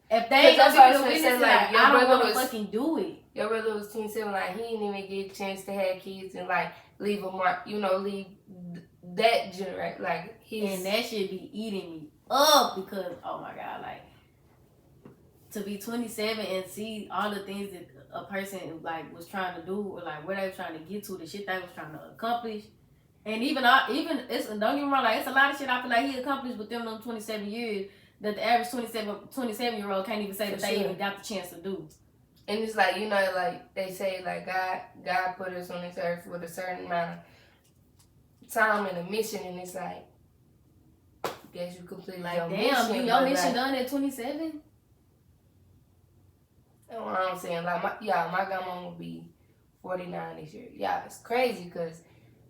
if they ain't gonna be able to witness it, like, your I don't brother want to fucking do it. Your brother was 27, like, he didn't even get a chance to have kids and, like, leave a mark, leave that generation, like, and that shit be eating me up because, oh my God, like, to be 27 and see all the things that a person, like, was trying to do or, like, where they were trying to get to, the shit they was trying to accomplish. And even it's, don't get me wrong, like, it's a lot of shit I feel like he accomplished within them 27 years that the average 27-year-old can't even say that they even got the chance to do. And it's like, like they say, like, God put us on this earth with a certain amount of time and a mission, and it's like, guess you completed your mission. Your mission done at 27? That's what I'm saying. Like, my grandma will be 49 this year. Yeah, it's crazy because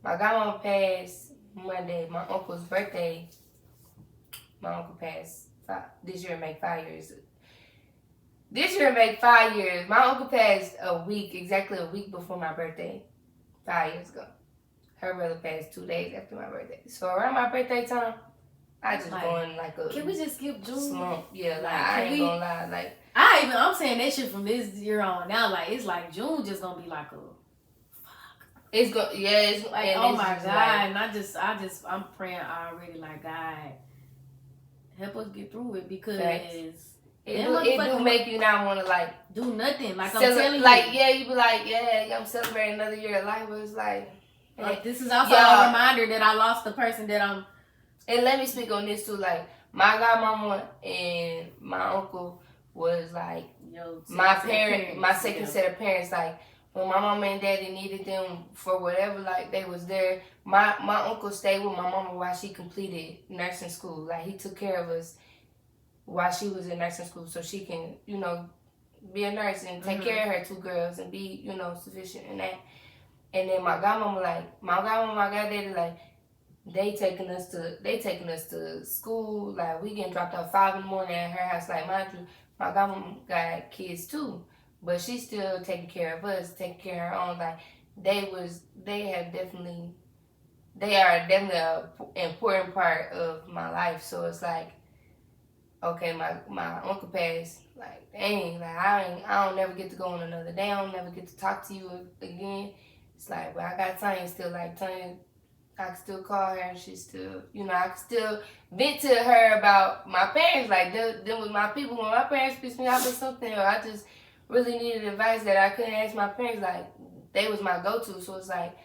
my grandma passed Monday. My uncle's birthday, my uncle passed this year, make 5 years. This year make 5 years. My uncle passed exactly a week before my birthday, 5 years ago. Her brother passed 2 days after my birthday. So around my birthday time, I just go in like a, can we just skip June? Slump. Yeah, like, I ain't gonna lie. Like, I'm saying that shit from this year on now. Like, it's like June just gonna be like a it's like, oh my God. Like, and I'm praying already, like, God, help us get through it because it do make you not want to, like, do nothing. Like, I'm telling you. Like, yeah, you be like, yeah, I'm celebrating another year of life, but it's like this is also a reminder that I lost the person that I'm. And let me speak on this too. Like, my godmama and my uncle was like my second set of parents. Like, when my mama and daddy needed them for whatever, like, they was there. My uncle stayed with my mama while she completed nursing school. Like, he took care of us while she was in nursing school so she can, be a nurse and take care of her two girls and be, sufficient in that. And then my godmama, my goddaddy, like, they taking us to school. Like, we getting dropped off 5 in the morning at her house. Like, mind you, my godmama got kids too, but she's still taking care of us, taking care of her own. Like, they are definitely an important part of my life. So it's like, okay, my uncle passed. Like, dang, like, I don't never get to go on another day. I don't never get to talk to you again. It's like, but I got Tanya still. Like, Tanya, I can still call her and she's still, I can still vent to her about my parents. Like, them with my people. When my parents pissed me off or something, or I just really needed advice that I couldn't ask my parents, like, they was my go-to. So it's like,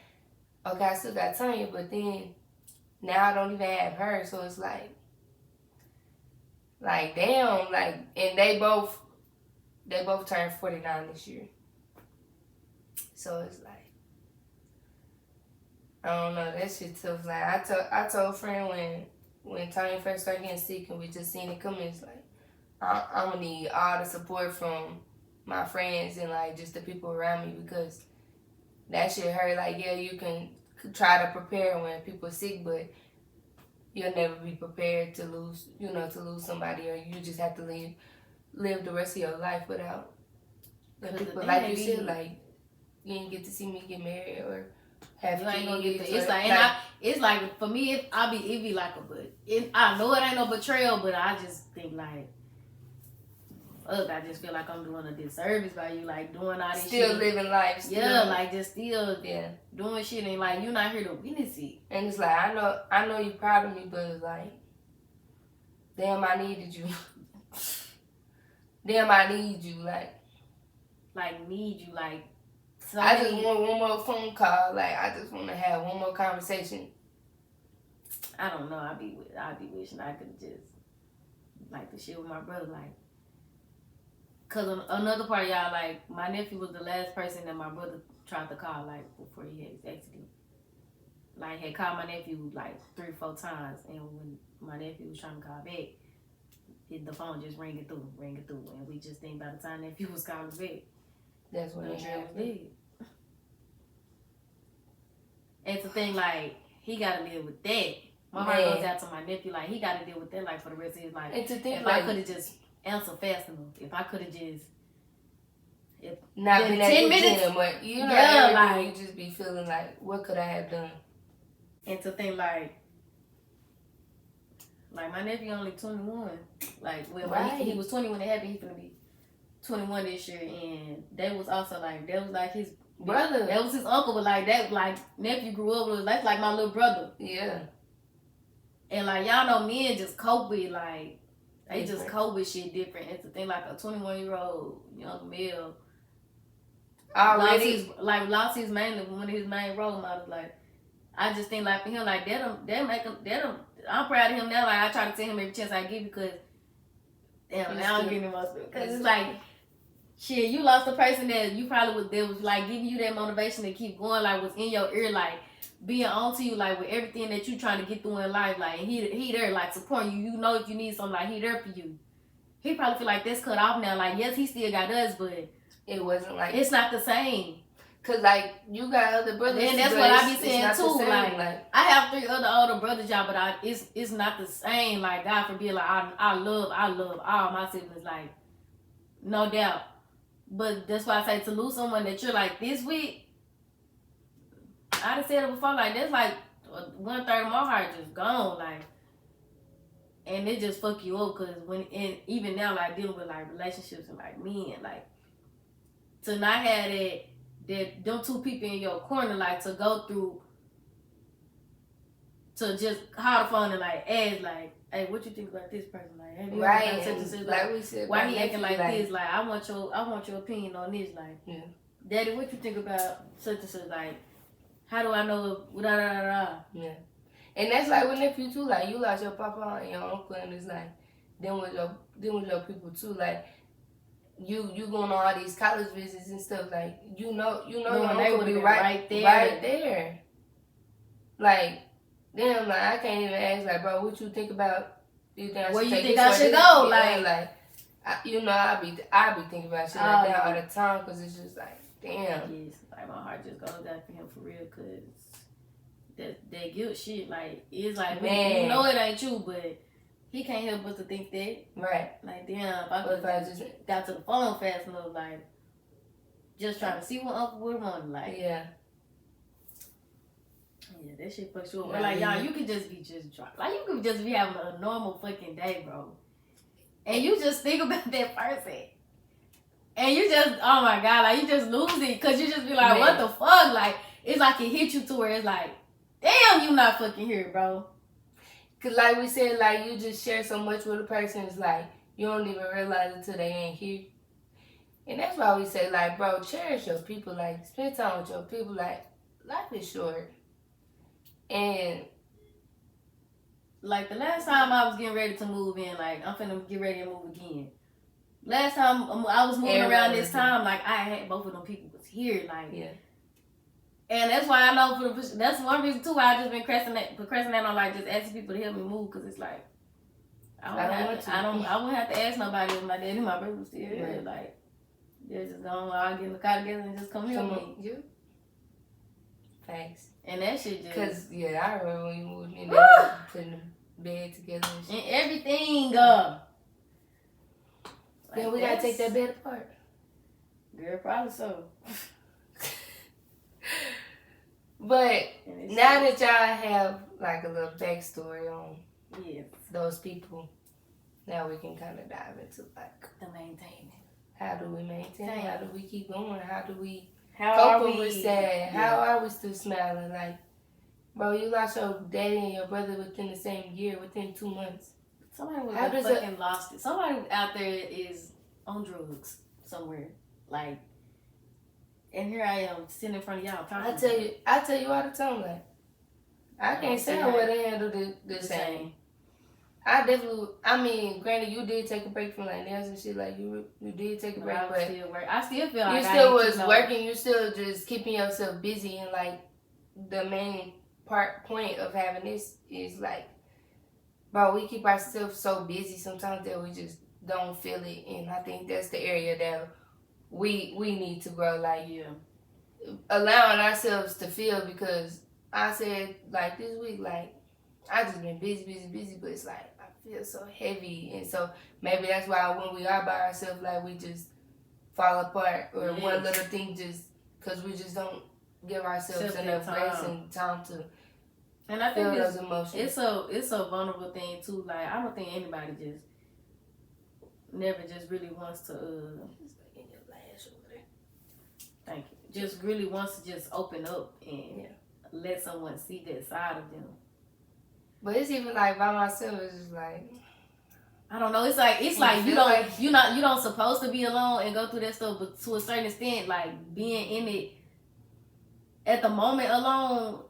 okay, I still got Tanya, but then now I don't even have her. So it's like damn, like, and they both turned 49 this year. So it's like, I don't know, that shit tough. Like, I told a friend when Tanya first started getting sick and we just seen it coming, it's like, I'm gonna need all the support from my friends and like just the people around me, because that shit hurt. Like, yeah, you can try to prepare when people are sick, but you'll never be prepared to lose, to lose somebody, or you just have to live the rest of your life without the people. Like you said, like, you didn't get to see me get married or have you ain't gonna get kids. the, it's like, it's like for me, it be like I know it ain't no betrayal, but I just think like, fuck, I just feel like I'm doing a disservice by you, like doing all this still shit. Living life. Yeah, like just still doing shit, and like you're not here to witness it. And it's like, I know you're proud of me, but it's like, damn, I needed you. Damn, I need you, like need you, like. I just want one more phone call. Like, I just want to have one more conversation. I don't know. I'd be wishing I could just like the shit with my brother, like. Cause another part of y'all, like, my nephew was the last person that my brother tried to call, like, before he had his accident. Like, had called my nephew like 3 or 4 times, and when my nephew was trying to call back, the phone just ringing through, and we just think by the time nephew was calling back, that's when it was dead. And it's the thing, like, he gotta deal with that. My heart goes out to my nephew, like, he gotta deal with that, like, for the rest of his life. And to think, if like, I could have just answered fast enough, if I could have just not been at 10 minutes, gym, but like, you just be feeling like, what could I have done? And to think, like my nephew only 21. Like, when he was 20 when it happened, he's gonna be 21 this year, and that was also like, that was like his brother. That was his uncle, but like that, like nephew grew up with, that's like my little brother. Yeah. And like, y'all know, men just cope with, like, they just cope with shit different. It's the thing, like a 21-year-old young male already lost his one of his main role models. Like, I just think, like, for him, like, that make him. I'm proud of him now. Like, I try to tell him every chance I get, because damn, now I'm getting emotional, because it's like, shit, you lost a person that you probably was like giving you that motivation to keep going, like, was in your ear, like being on to you, like, with everything that you trying to get through in life, like, and he there, like, supporting you. You know, if you need something, like, he there for you. He probably feel like that's cut off now. Like, yes, he still got us, but it wasn't like, it's not the same. Cause like, you got other brothers, and that's what I be saying too. Like, I have 3 other older brothers, y'all, but it's not the same. Like, God forbid, like, I love all my siblings, like, no doubt. But that's why I say, to lose someone that you're like this with, I done said it before, like, that's like 1/3 of my heart just gone, like, and it just fuck you up, cause even now, like, dealing with like relationships and like men, like, to not have that them 2 people in your corner, like, to go through, to just call the phone and like ask, like, hey, what you think about this person? Like, have you right? Like, we said, why he acting like this? Like, I want your opinion on this. Like, Daddy, what you think about such and such? Like, how do I know? Yeah, and that's like with nephew too. Like, you lost your papa and your uncle, and it's like, then with your people too. Like, you going on all these college visits and stuff. Like, you know your uncle be right there. Like, damn, like, I can't even ask, like, bro, what you think about? Where you think I should go? Like, I be thinking about shit like that all the time, because it's just like, damn. Yes, like, my heart just goes out for him for real, because that guilt shit, like, it's like, man, you know it ain't you, but he can't help but to think that. Right. Like, damn, if I just got to the phone fast enough, like, just trying to see what Uncle would want, like. Yeah. Yeah, that shit fucks you up. Like, y'all, you could just be like, you could just be having a normal fucking day, bro. And you just think about that person. And you just, oh my God, like, you just lose it. Because you just be like, what the fuck? Like, it's like it hit you to where it's like, damn, you not fucking here, bro. Because like we said, like, you just share so much with a person. It's like, you don't even realize until they ain't here. And that's why we say, like, bro, cherish your people. Like, spend time with your people. Like, life is short. And like, the last time I was getting ready to move in, like, I'm finna get ready to move again. Last time I was moving around this time, like, I had both of them people was here, like, yeah. And that's why I know that's one reason too why I just been procrastinating on, like, just asking people to help me move, because it's like, I wouldn't have to ask nobody if my daddy and my brother was still here, like, They're just gonna all get in the car together and just come here with me. You. Thanks. And that shit just... Cause yeah, I remember when you moved in there, putting the bed together and shit. And everything. Then we gotta take that bed apart. Girl, probably so. But now that y'all have like a little backstory on those people, now we can kind of dive into like the maintaining. How do we maintain? How do we keep going? How do we cope when we're sad? How are we still smiling? Like, bro, you lost your daddy and your brother within the same year, within 2 months. Somebody would have fucking lost it. Somebody out there is on drugs somewhere. Like, and here I am sitting in front of y'all talking. I tell you all the time, like, I can't say how well they handle the same. I mean, granted, you did take a break from like nails and shit. Like you did take a break, but I still feel like you still was working. You still just keeping yourself busy, and like the main point of having this is like, bro, we keep ourselves so busy sometimes that we just don't feel it, and I think that's the area that we need to grow. Like, allowing ourselves to feel, because I said like this week, like I just been busy, but it's like I feel so heavy, and so maybe that's why when we are by ourselves, like we just fall apart, or one little thing just because we just don't give ourselves enough grace and time to. And I think feel those emotions. It's a vulnerable thing too. Like, I don't think anybody just never just really wants to. Thank you. Just really wants to just open up and let someone see that side of them. But it's even like by myself, it's just like, I don't know. It's like you don't supposed to be alone and go through that stuff, but to a certain extent, like being in it at the moment alone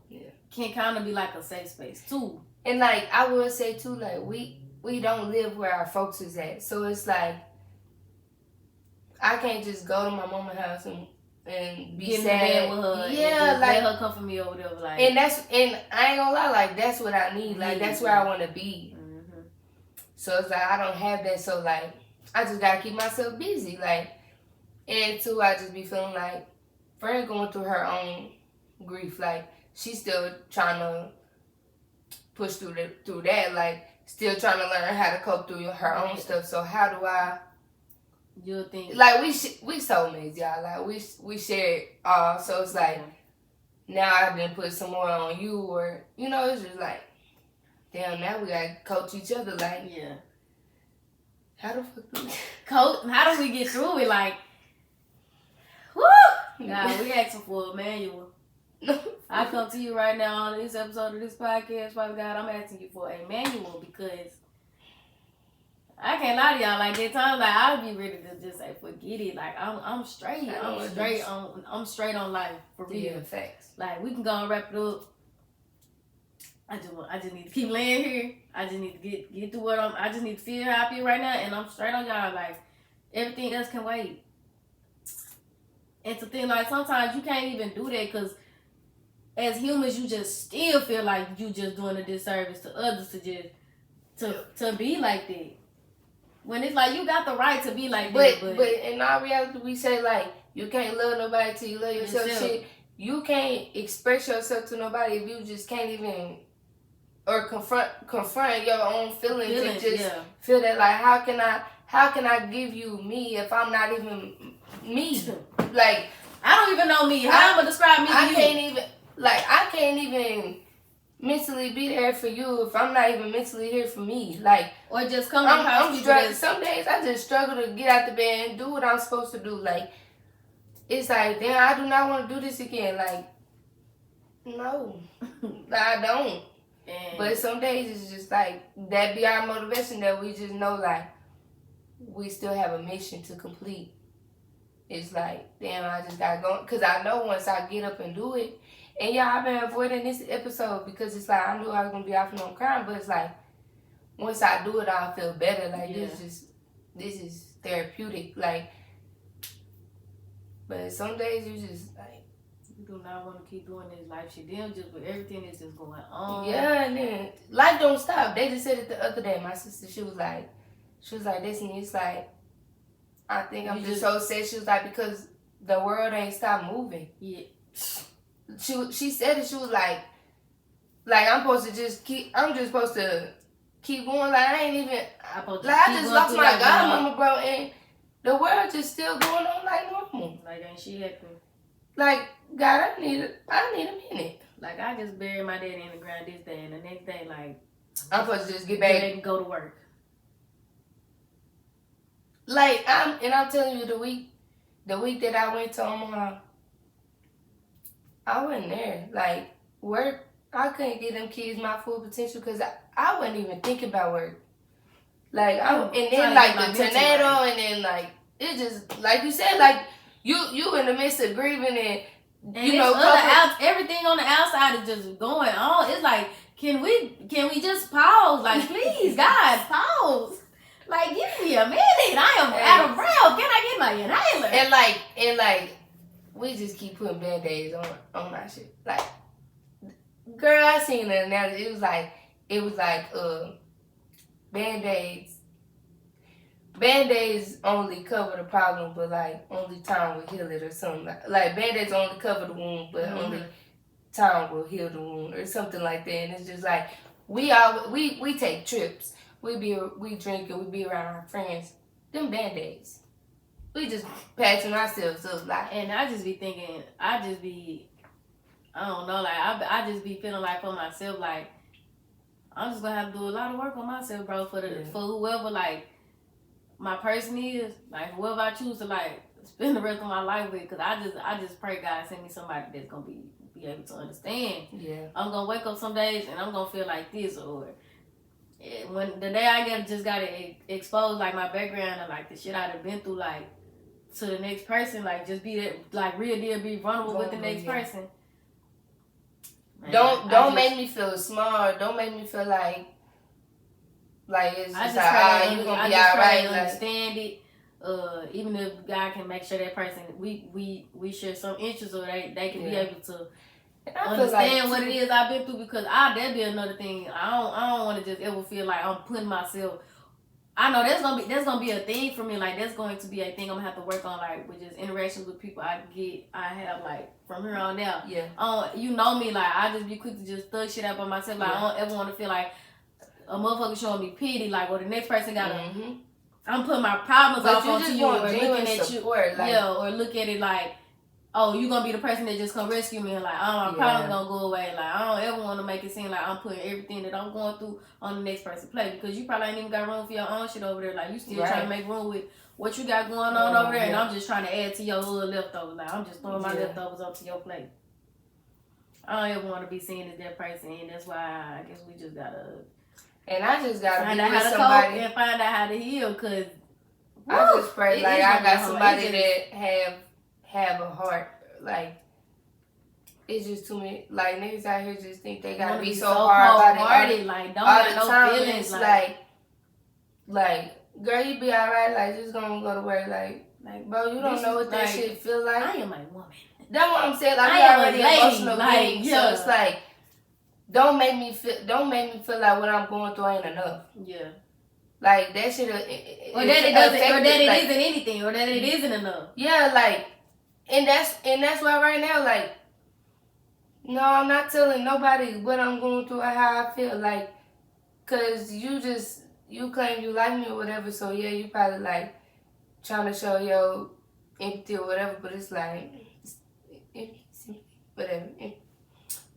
can kind of be like a safe space too. And like I would say too, like we don't live where our folks is at, so it's like I can't just go to my mama's house and be sad with her. Yeah, like let her come for me or whatever. Like, and I ain't gonna lie, like that's what I need. Like that's where I want to be. Mm-hmm. So it's like I don't have that. So like I just gotta keep myself busy. Like, and too, I just be feeling like Fern going through her own grief. Like she's still trying to push through that. Like still trying to learn how to cope through her own stuff. So how do I? You'll think like we soulmates, y'all. Like we share it all. So it's like now I didn't put some more on you, or it's just like, damn. Now we gotta coach each other. Like, how the fuck do we coach? How do we get through it? Like, whoo! Nah, we asking for a manual. I come to you right now on this episode of this podcast, Father God. I'm asking you for a manual, because I can't lie to y'all. Like, at times, like I'll be ready to just say, forget it. Like I'm straight. I'm straight on life, for real. Yeah, facts. Like, we can go and wrap it up. I just need to keep laying here. I just need to get through what I just need to feel how I feel right now, and I'm straight on y'all. Like, everything else can wait. And to think, like, sometimes you can't even do that, because as humans, you just still feel like you just doing a disservice to others to be like that. When it's like, you got the right to be like that. But in our reality, we say, like, you can't love nobody till you love yourself. Shit, you can't express yourself to nobody if you just can't even, or confront your own feelings and just feel that, like, how can I give you me if I'm not even me? Like, I don't even know me. How I'm gonna describe me to you? I can't even mentally be there for you if I'm not even mentally here for me. Like, or just come I'm struggling. Some days I just struggle to get out the bed and do what I'm supposed to do. Like, it's like, damn, I do not want to do this again. Like, no, I don't. But some days it's just like, that be our motivation, that we just know, like, we still have a mission to complete. It's like, damn, I just gotta go. Because I know once I get up and do it, and yeah, I've been avoiding this episode because it's like, I knew I was going to be off and on crying, but it's like, once I do it, I'll feel better. Like, this is therapeutic. Like, but some days you just, like, you do not want to keep doing this life shit. Then just with everything that's just going on. Yeah, and then life don't stop. They just said it the other day. My sister, she was like, Destiny, it's like, I think I'm just so sad. She was like, because the world ain't stopped moving. Yeah. She said it. She was like I'm just supposed to keep going. Like I ain't even. I just lost my godmama, bro, and the world just still going on like normal. Like ain't she happy? Like God, I need a minute. Like I just buried my daddy in the ground this day, and the next day, like I'm supposed to just get back and go to work. Like I'm telling you, the week that I went to Omaha, I wasn't there. Like work, I couldn't give them kids my full potential because I wasn't even thinking about work. Like and then like the tornado, and then like it just like you said, like you in the midst of grieving and you know everything on the outside is just going on. It's like can we just pause? Like please, God, pause. Like give me a minute. I am out of breath. Can I get my inhaler? And like we just keep putting band-aids on my shit. Like girl, I seen an analogy. It was like Band-Aids only cover the problem, but like only time will heal it or something. Like Band-Aids only cover the wound, but only time will heal the wound or something like that. And it's just like we take trips. We drink and we be around our friends. Them Band-Aids. We just patching ourselves up like. And I just be thinking, I don't know, like I just be feeling like for myself, like I'm just gonna have to do a lot of work on myself, bro, for whoever like my person is, like whoever I choose to like spend the rest of my life with, cause I just pray God send me somebody that's gonna be able to understand. Yeah. I'm gonna wake up some days and I'm gonna feel like this, or when the day I got exposed like my background and like the shit I'd have been through, like to the next person, like just be that like real deal, be vulnerable with the next person. Man, don't make me feel small. Don't make me feel like it's just like you gonna be alright. Understand it. Even if God can make sure that person we share some interests, or they can be able to understand what it is I've been through, because that'd be another thing. I don't want to just ever feel like I'm putting myself. I know that's gonna be a thing for me. Like that's going to be a thing I'm gonna have to work on. Like with just interactions with people I have like from here on out. Yeah. You know me, like I just be quick to just thug shit out by myself. Like I don't ever want to feel like a motherfucker showing me pity. Like or the next person gotta. I'm putting my problems off onto you, or looking at you, or look at it like, oh, you gonna be the person that just come rescue me, and like, oh, my problem's gonna go away. Like, I don't ever want to make it seem like I'm putting everything that I'm going through on the next person's plate, because you probably ain't even got room for your own shit over there. Like, you still trying to make room with what you got going on over there, and I'm just trying to add to your little leftovers. Like, I'm just throwing my leftovers up to your plate. I don't ever want to be seen as that person, and that's why I guess we just gotta. And I just gotta find out how to cope and find out how to heal, cause I just pray like I got somebody that have a heart. Like it's just too many. Like niggas out here just think they gotta be so hard about it. Like don't have no feelings. Like girl, you be alright. Like just gonna go to work. Like bro, you don't know what that shit feel like. I am a woman. That's what I'm saying. Like I already emotional being. So it's like. Don't make me feel like what I'm going through ain't enough. Yeah. Like that shit. Or that it doesn't. Or that it isn't anything. Or that it isn't enough. Yeah, like, and that's why right now, like, no, I'm not telling nobody what I'm going through or how I feel. Like, cause you claim you like me or whatever. So yeah, you probably like trying to show your empathy or whatever. But it's like, whatever.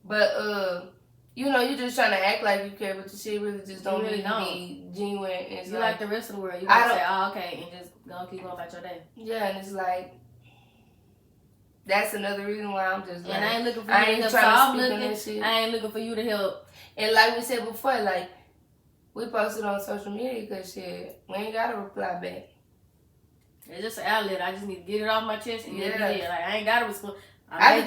But you know, you just trying to act like you care, but the shit really just don't really be genuine. It's you like the rest of the world. You gonna say, oh, okay, and just gonna keep going about your day. Yeah, and it's like, that's another reason why I'm just like, and I ain't looking for you to help. I ain't looking for you to help. And like we said before, like, we posted on social media because shit, we ain't got to reply back. It's just an outlet. I just need to get it off my chest and get it. Like, I ain't got to respond. I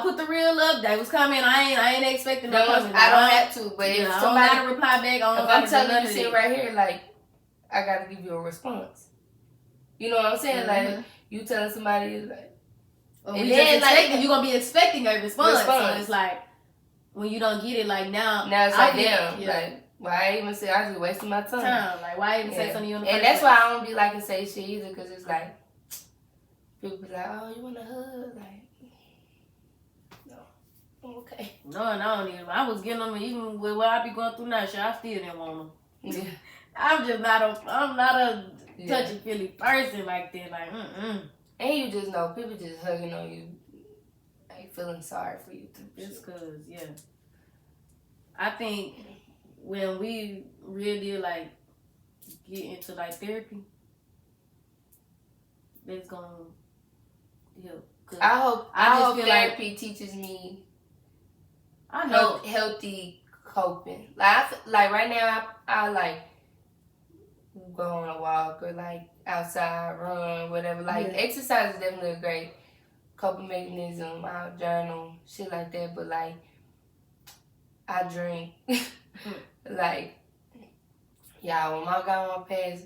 put the real up. They was coming. I ain't expecting no comments. I don't have to, but if I somebody don't gotta reply back, if I'm telling you shit right here, like I gotta give you a response. You know what I'm saying? Like you telling somebody like, and then like you gonna be expecting a response. So it's like when you don't get it, like now it's like damn, like Why even say I just wasted my time? Like why even say something you And that's why I don't be liking to say shit either, because it's like people be like, oh, you want a hug? Like, no, I'm okay. No, I don't even. I was getting them even with what I be going through now. Shit, I still didn't want them. Yeah. I'm not a touchy feely person like that. Like, And you just know people just hugging on you, like feeling sorry for you. Just cause, yeah. I think when we really like get into like therapy, that's gonna help. I hope therapy teaches me healthy coping. Like right now, I like go on a walk or like outside, run, whatever. Like exercise is definitely a great coping mechanism. I'll journal, shit like that. But like I drink, like y'all. When I got on pass,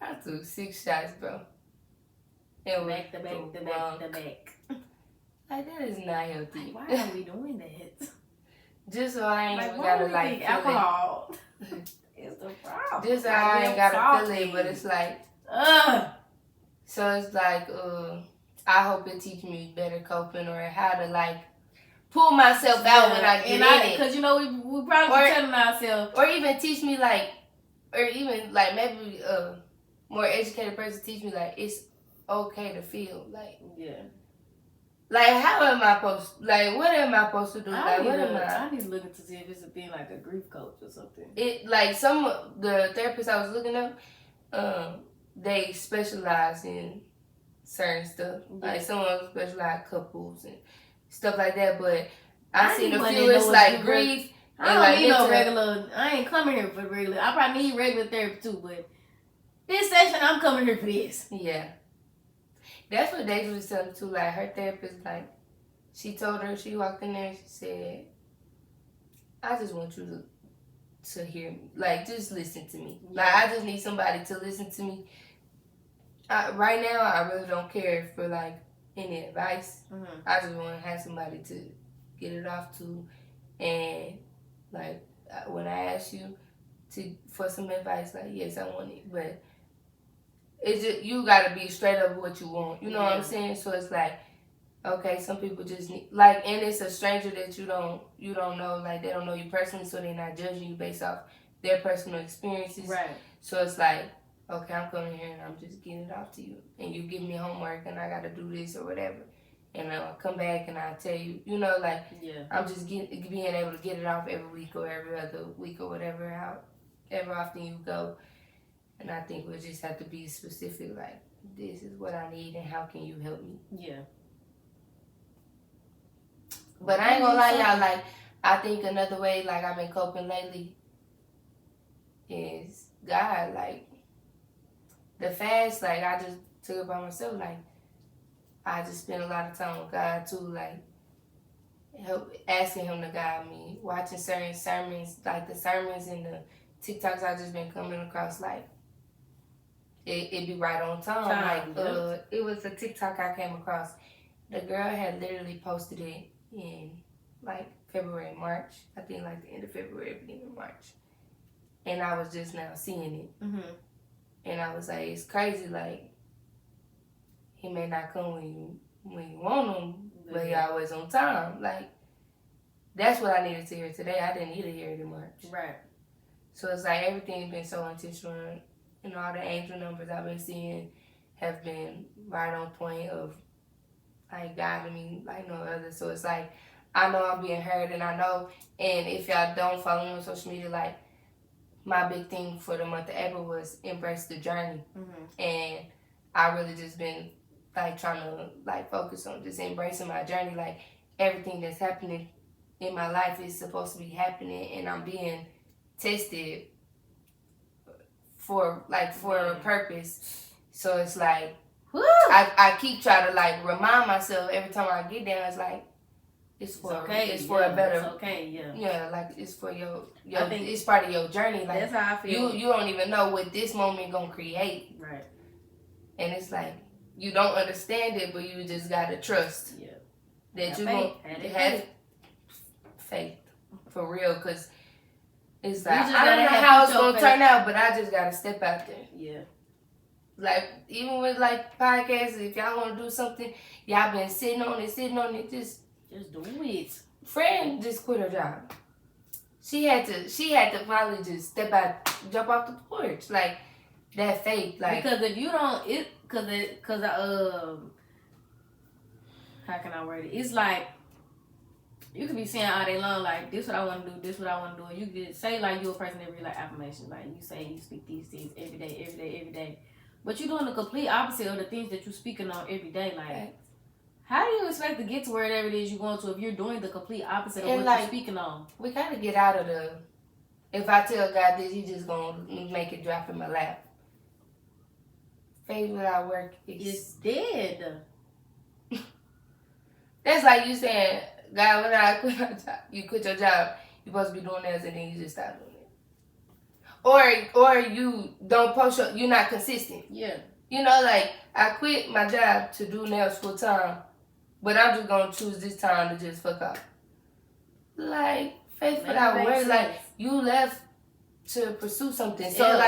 I took 6 shots, bro. And back to back. Like that is not healthy. Like, why are we doing that? Just so I ain't like, gotta like feel alcohol. It's the problem. Just so I ain't gotta feel it, but it's like, so it's like, I hope it teach me better coping or how to like pull myself out when I get in it. Because you know we probably be telling ourselves, or even teach me like, or even like maybe a more educated person teach me like it's okay to feel like Like how am I supposed? Like what am I supposed to do? I need to look into see if it's a thing like a grief coach or something. It like some of the therapists I was looking up, they specialize in certain stuff. Like some of them specialize couples and stuff like that. But I seen a few it's like grief. I don't need no regular. I ain't coming here for regular. I probably need regular therapy too. But this session, I'm coming here for this. Yeah. That's what Deja was telling too. Like her therapist, like she told her she walked in there and she said, "I just want you to hear me. Like just listen to me. Like I just need somebody to listen to me. Right now, I really don't care for like any advice. I just want to have somebody to get it off to, and like when I ask you for some advice, like yes, I want it, but." It's just, you gotta be straight up with what you want. You know what I'm saying? So it's like, okay, some people just need, like, and it's a stranger that you don't know, like, they don't know you personally, so they're not judging you based off their personal experiences. Right. So it's like, okay, I'm coming here and I'm just getting it off to you. And you give me homework and I gotta do this or whatever. And I'll come back and I'll tell you, you know, like, I'm just being able to get it off every week or every other week or whatever, however often you go. And I think we'll just have to be specific, like, this is what I need and how can you help me? Yeah. But I ain't gonna lie, y'all, like, I think another way, like, I've been coping lately is God, like, the fast, like, I just took it by myself, like, I just spent a lot of time with God, too, like, asking Him to guide me, watching certain sermons, like, the sermons and the TikToks I just been coming across, like, it be right on time. It was a TikTok I came across. The girl had literally posted it in like February, March. I think like the end of February, beginning of March. And I was just now seeing it. And I was like, it's crazy. Like, He may not come when you want Him, but He always on time. Like, that's what I needed to hear today. I didn't need to hear it in March. Right. So it's like everything's been so intentional. And all the angel numbers I've been seeing have been right on point of like guiding me like no other. So it's like I know I'm being heard and I know, and if y'all don't follow me on social media, like my big thing for the month of April was embrace the journey. And I really just been like trying to like focus on just embracing my journey. Like everything that's happening in my life is supposed to be happening and I'm being tested for a purpose. So it's like I keep trying to like remind myself every time I get there. It's like it's for a better. It's okay, yeah. Like it's for your I think it's part of your journey. Like that's how I feel. You don't even know what this moment gonna create. Right. And it's like you don't understand it, but you just gotta trust. That you gonna have faith for real, because It's like, I don't know how it's going to turn out, but I just got to step out there. Yeah. Like, even with, like, podcasts, if y'all want to do something, y'all been sitting on it, just do it. Friend just quit her job. She had to finally just step out, jump off the porch. Like, that faith. Like, because if you don't, how can I word it? It's like, you could be saying all day long, like, this what I want to do, this what I want to do. And you could say, like, you're a person that really like affirmations. Like, you say, you speak these things every day. But you're doing the complete opposite of the things that you're speaking on every day. Like, how do you expect to get to wherever it is you're going to if you're doing the complete opposite of what you're speaking on? We got to get out of the, if I tell God this, He just going to make it drop in my lap. Faith without work is dead. That's like you saying, God, when I quit my job, you quit your job, you're supposed to be doing this and then you just stop doing it. Or you don't post your, you're not consistent. Yeah. You know, like, I quit my job to do nails full time, but I'm just going to choose this time to just fuck off. Like, faith without work, like, you left to pursue something. So,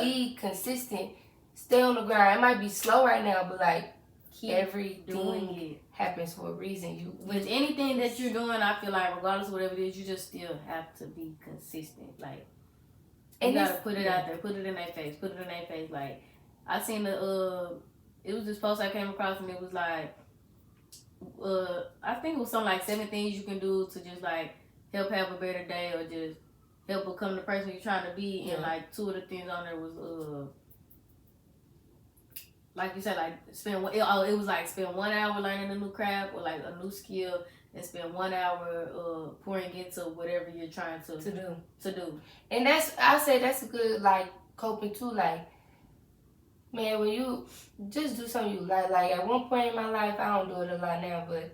be consistent. Stay on the grind. It might be slow right now, but, like, keep everything doing it. Happens for a reason. With anything that you're doing, I feel like, regardless of whatever it is, you just still have to be consistent. Like, you got to put it out there. Put it in their face. Like, I seen it was this post I came across, and it was like, I think it was something like 7 things you can do to just like help have a better day or just help become the person you're trying to be. And like 2 of the things on there was like you said, like spend 1 hour learning a new craft or like a new skill, and spend 1 hour pouring into whatever you're trying to do. And I say that's a good like coping too. Like, man, when you just do something you like at one point in my life, I don't do it a lot now, but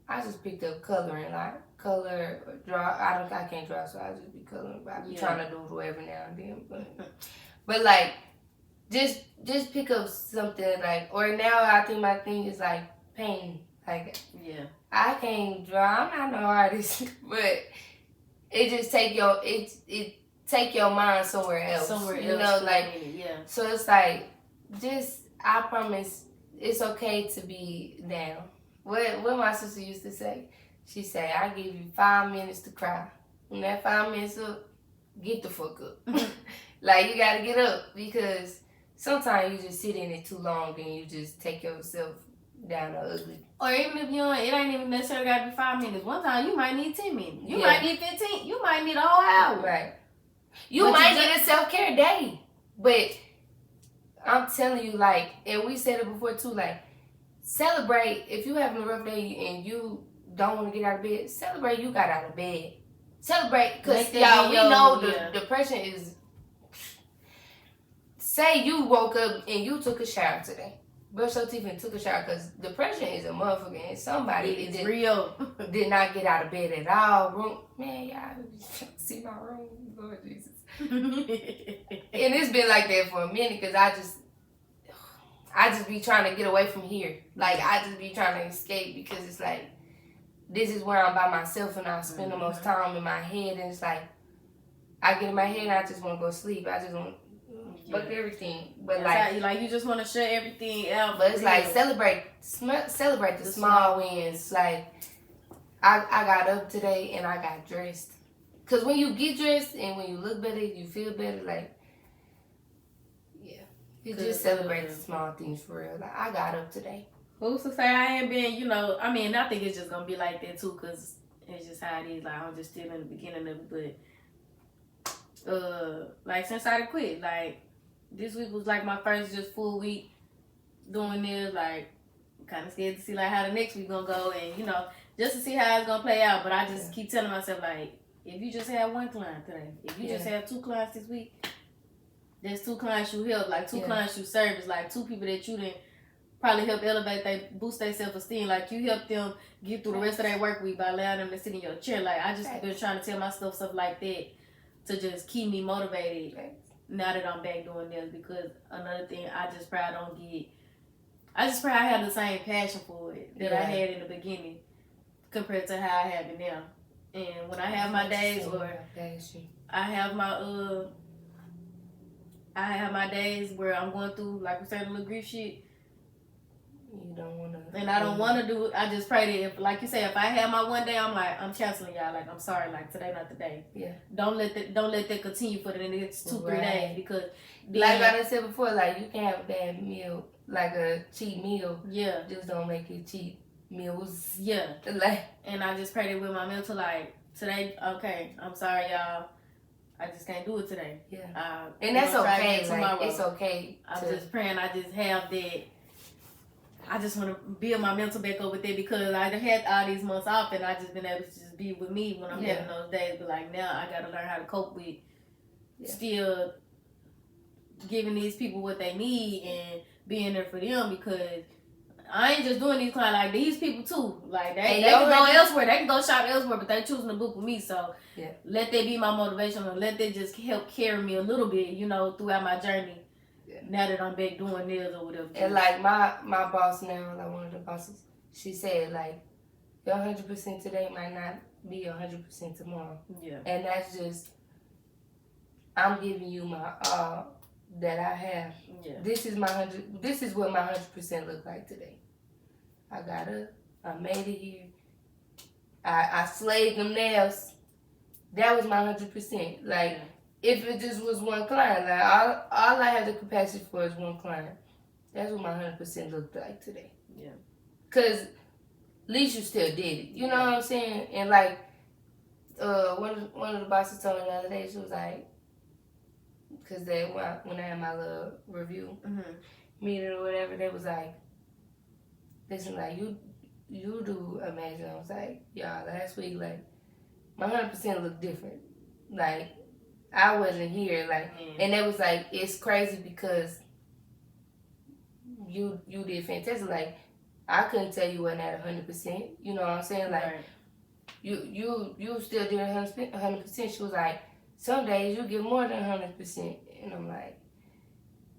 I just picked up coloring, like color or draw. I can't draw, so I just be coloring. But I be trying to doodle every now and then. But like, just pick up something like. Or now I think my thing is like painting. Like, I can't draw. I'm not no artist, but it just take your mind somewhere else. You know, like So it's like. I promise it's okay to be down. What my sister used to say, she said, I give you 5 minutes to cry. When that 5 minutes up, get the fuck up. Like, you gotta get up, because sometimes you just sit in it too long and you just take yourself down the ugly. Or even if you don't, it ain't even necessarily gotta be 5 minutes. One time you might need 10 minutes. You might need 15. You might need a whole hour. Right. You might need a self-care day. But I'm telling you, like, and we said it before too, like, celebrate. If you having a rough day and you don't want to get out of bed, celebrate you got out of bed. Celebrate, because y'all, we know the depression is, say you woke up and you took a shower today. Brushed your teeth and took a shower, because depression is a motherfucker, and somebody did not get out of bed at all. Man, y'all see my room, Lord Jesus. And it's been like that for a minute, because I just be trying to get away from here. Like, I just be trying to escape, because it's like, this is where I'm by myself and I spend the most time in my head, and it's like, I get in my head and I just want to go to sleep. I just want fuck everything. But like you just want to shut everything out. But it's like, celebrate the small wins. Like, I got up today and I got dressed. Because when you get dressed and when you look better, you feel better. Like, you just celebrate the small things for real. Like, I got up today. Who's to say I ain't been, I mean, I think it's just going to be like that too, because it's just how it is. Like, I'm just still in the beginning of it. But, like, since I quit, like, this week was like my first just full week doing this. Like, I'm kind of scared to see like how the next week gonna go, and just to see how it's gonna play out. But I just keep telling myself, like, if you just have 1 client today, if you just have 2 clients this week, there's 2 clients you help, like 2 clients you service, like 2 people that you didn't probably help elevate, boost their self-esteem. Like, you help them get through the rest of their work week by allowing them to sit in your chair. Like, I just been trying to tell myself stuff like that to just keep me motivated. Now that I'm back doing this, because another thing, I just pray I have the same passion for it that I had in the beginning compared to how I have it now. And when I have my days, or I have my days where I'm going through, like we said, a little grief shit. You don't want to. And I don't want to do it. I just pray that if, like you say, if I have my one day, I'm like, I'm canceling y'all. Like, I'm sorry. Like, today not the day. Yeah. Don't let that continue for the next 2-3 days, because then, like I said before, like you can have a bad meal, like a cheat meal. Yeah. Just don't make it cheat meals. Yeah. Like, and I just pray that with my mental, like, today, okay, I'm sorry, y'all. I just can't do it today. Yeah. And that's okay. Like, it's okay. I'm just praying. I just have that. I just want to build my mental back up with it, because I had all these months off, and I just been able to just be with me when I'm having those days. But like now, I got to learn how to cope with still giving these people what they need and being there for them, because I ain't just doing these clients, like these people too. Like they can go elsewhere, they can go shop elsewhere, but they choosing to book with me. So let that be my motivation, or let that just help carry me a little bit, you know, throughout my journey. Now that I'm back doing nails or whatever. And like my boss now, like one of the bosses, she said like your 100% today might not be 100% tomorrow. Yeah. And that's just, I'm giving you my all that I have. Yeah. This is what my 100% look like today. I made it here. I slayed them nails. That was my 100%. Like, if it just was one client, like all I have the capacity for is one client. That's what my 100% looked like today. Yeah. Cause at least you still did it. You know what I'm saying? And like, one of the bosses told me the other day, she was like, cause when I had my little review meeting or whatever, they was like, listen, like you do amazing. I was like, y'all, last week, like my 100% looked different. Like, I wasn't here, like, and it was like, it's crazy because you did fantastic. Like, I couldn't tell you wasn't at 100%. You know what I'm saying? Like, you still did 100%. She was like, some days you get more than 100%, and I'm like,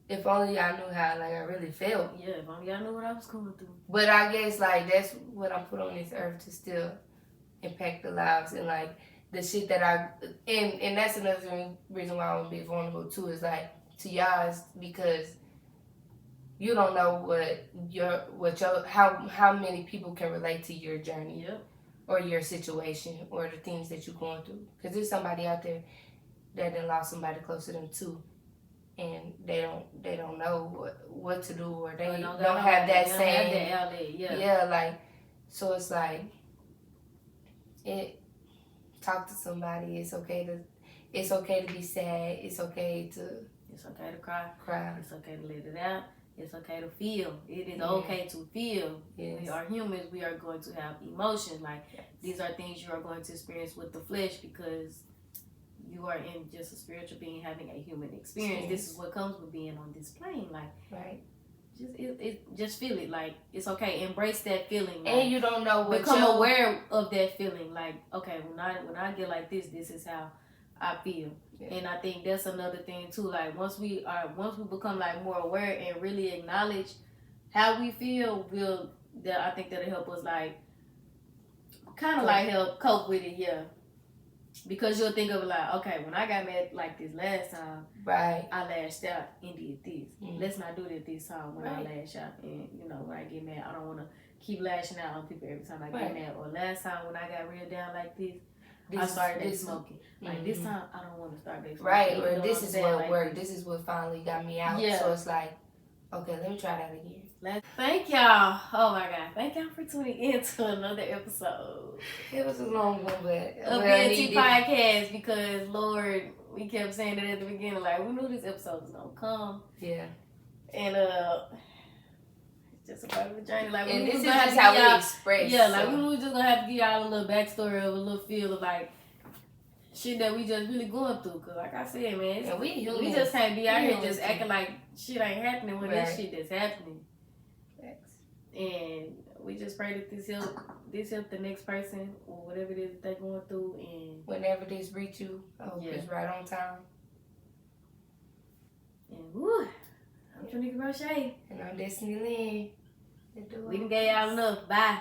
if only I knew how, like, I really felt. Yeah, if only I knew what I was going through. But I guess like that's what I'm put on this earth, to still impact the lives, and like, the shit that and that's another reason why I want to be vulnerable too, is like to y'all, is because you don't know how many people can relate to your journey or your situation or the things that you're going through. Because there's somebody out there that done lost somebody close to them too, and they don't know what to do, or they don't have that same like, so it's like talk to somebody. It's okay to be sad. It's okay to cry. It's okay to let it out. It's okay to feel. It is okay to feel. Yes. We are humans. We are going to have emotions. Like, these are things you are going to experience with the flesh, because you are in just a spiritual being having a human experience. Yes. This is what comes with being on this plane. Like, just feel it. Like, it's okay. Embrace that feeling. Like, and you don't know what become aware of that feeling. Like, okay, when I get like this is how I feel. Yeah. And I think that's another thing too. Like, once we become like more aware and really acknowledge how we feel, I think that'll help us, like, kind of like help cope with it. Yeah. Because you'll think of it like, okay, when I got mad like this last time, I lashed out and did this. Let's not do that this time when I lash out. And, you know, when I get mad, I don't want to keep lashing out on people every time I get mad. Or last time when I got real down like this, I started smoking. Like, this time, I don't want to start smoking. Right, or this is what like worked. This is what finally got me out. Yeah. So it's like, okay, let me try that again. Thank y'all. Oh my God. Thank y'all for tuning in to another episode. It was a long one, but of DNT Podcast, because, Lord, we kept saying it at the beginning, like, we knew this episode was going to come. Yeah. And, it's just a part of the journey. Like, and this is just how we express. Yeah, like, we were just going to have to give y'all a little backstory of a little feel of, like, shit that we just really going through. Because, like I said, man, we just can't be out here just acting like shit ain't happening when there's shit that's happening. And we just pray that this help the next person or whatever it is that they're going through. And whenever this reach you, I hope it's right on time. And woo, I'm Trinity Roche. And I'm Destiny Lynn. We done gave y'all enough. Bye.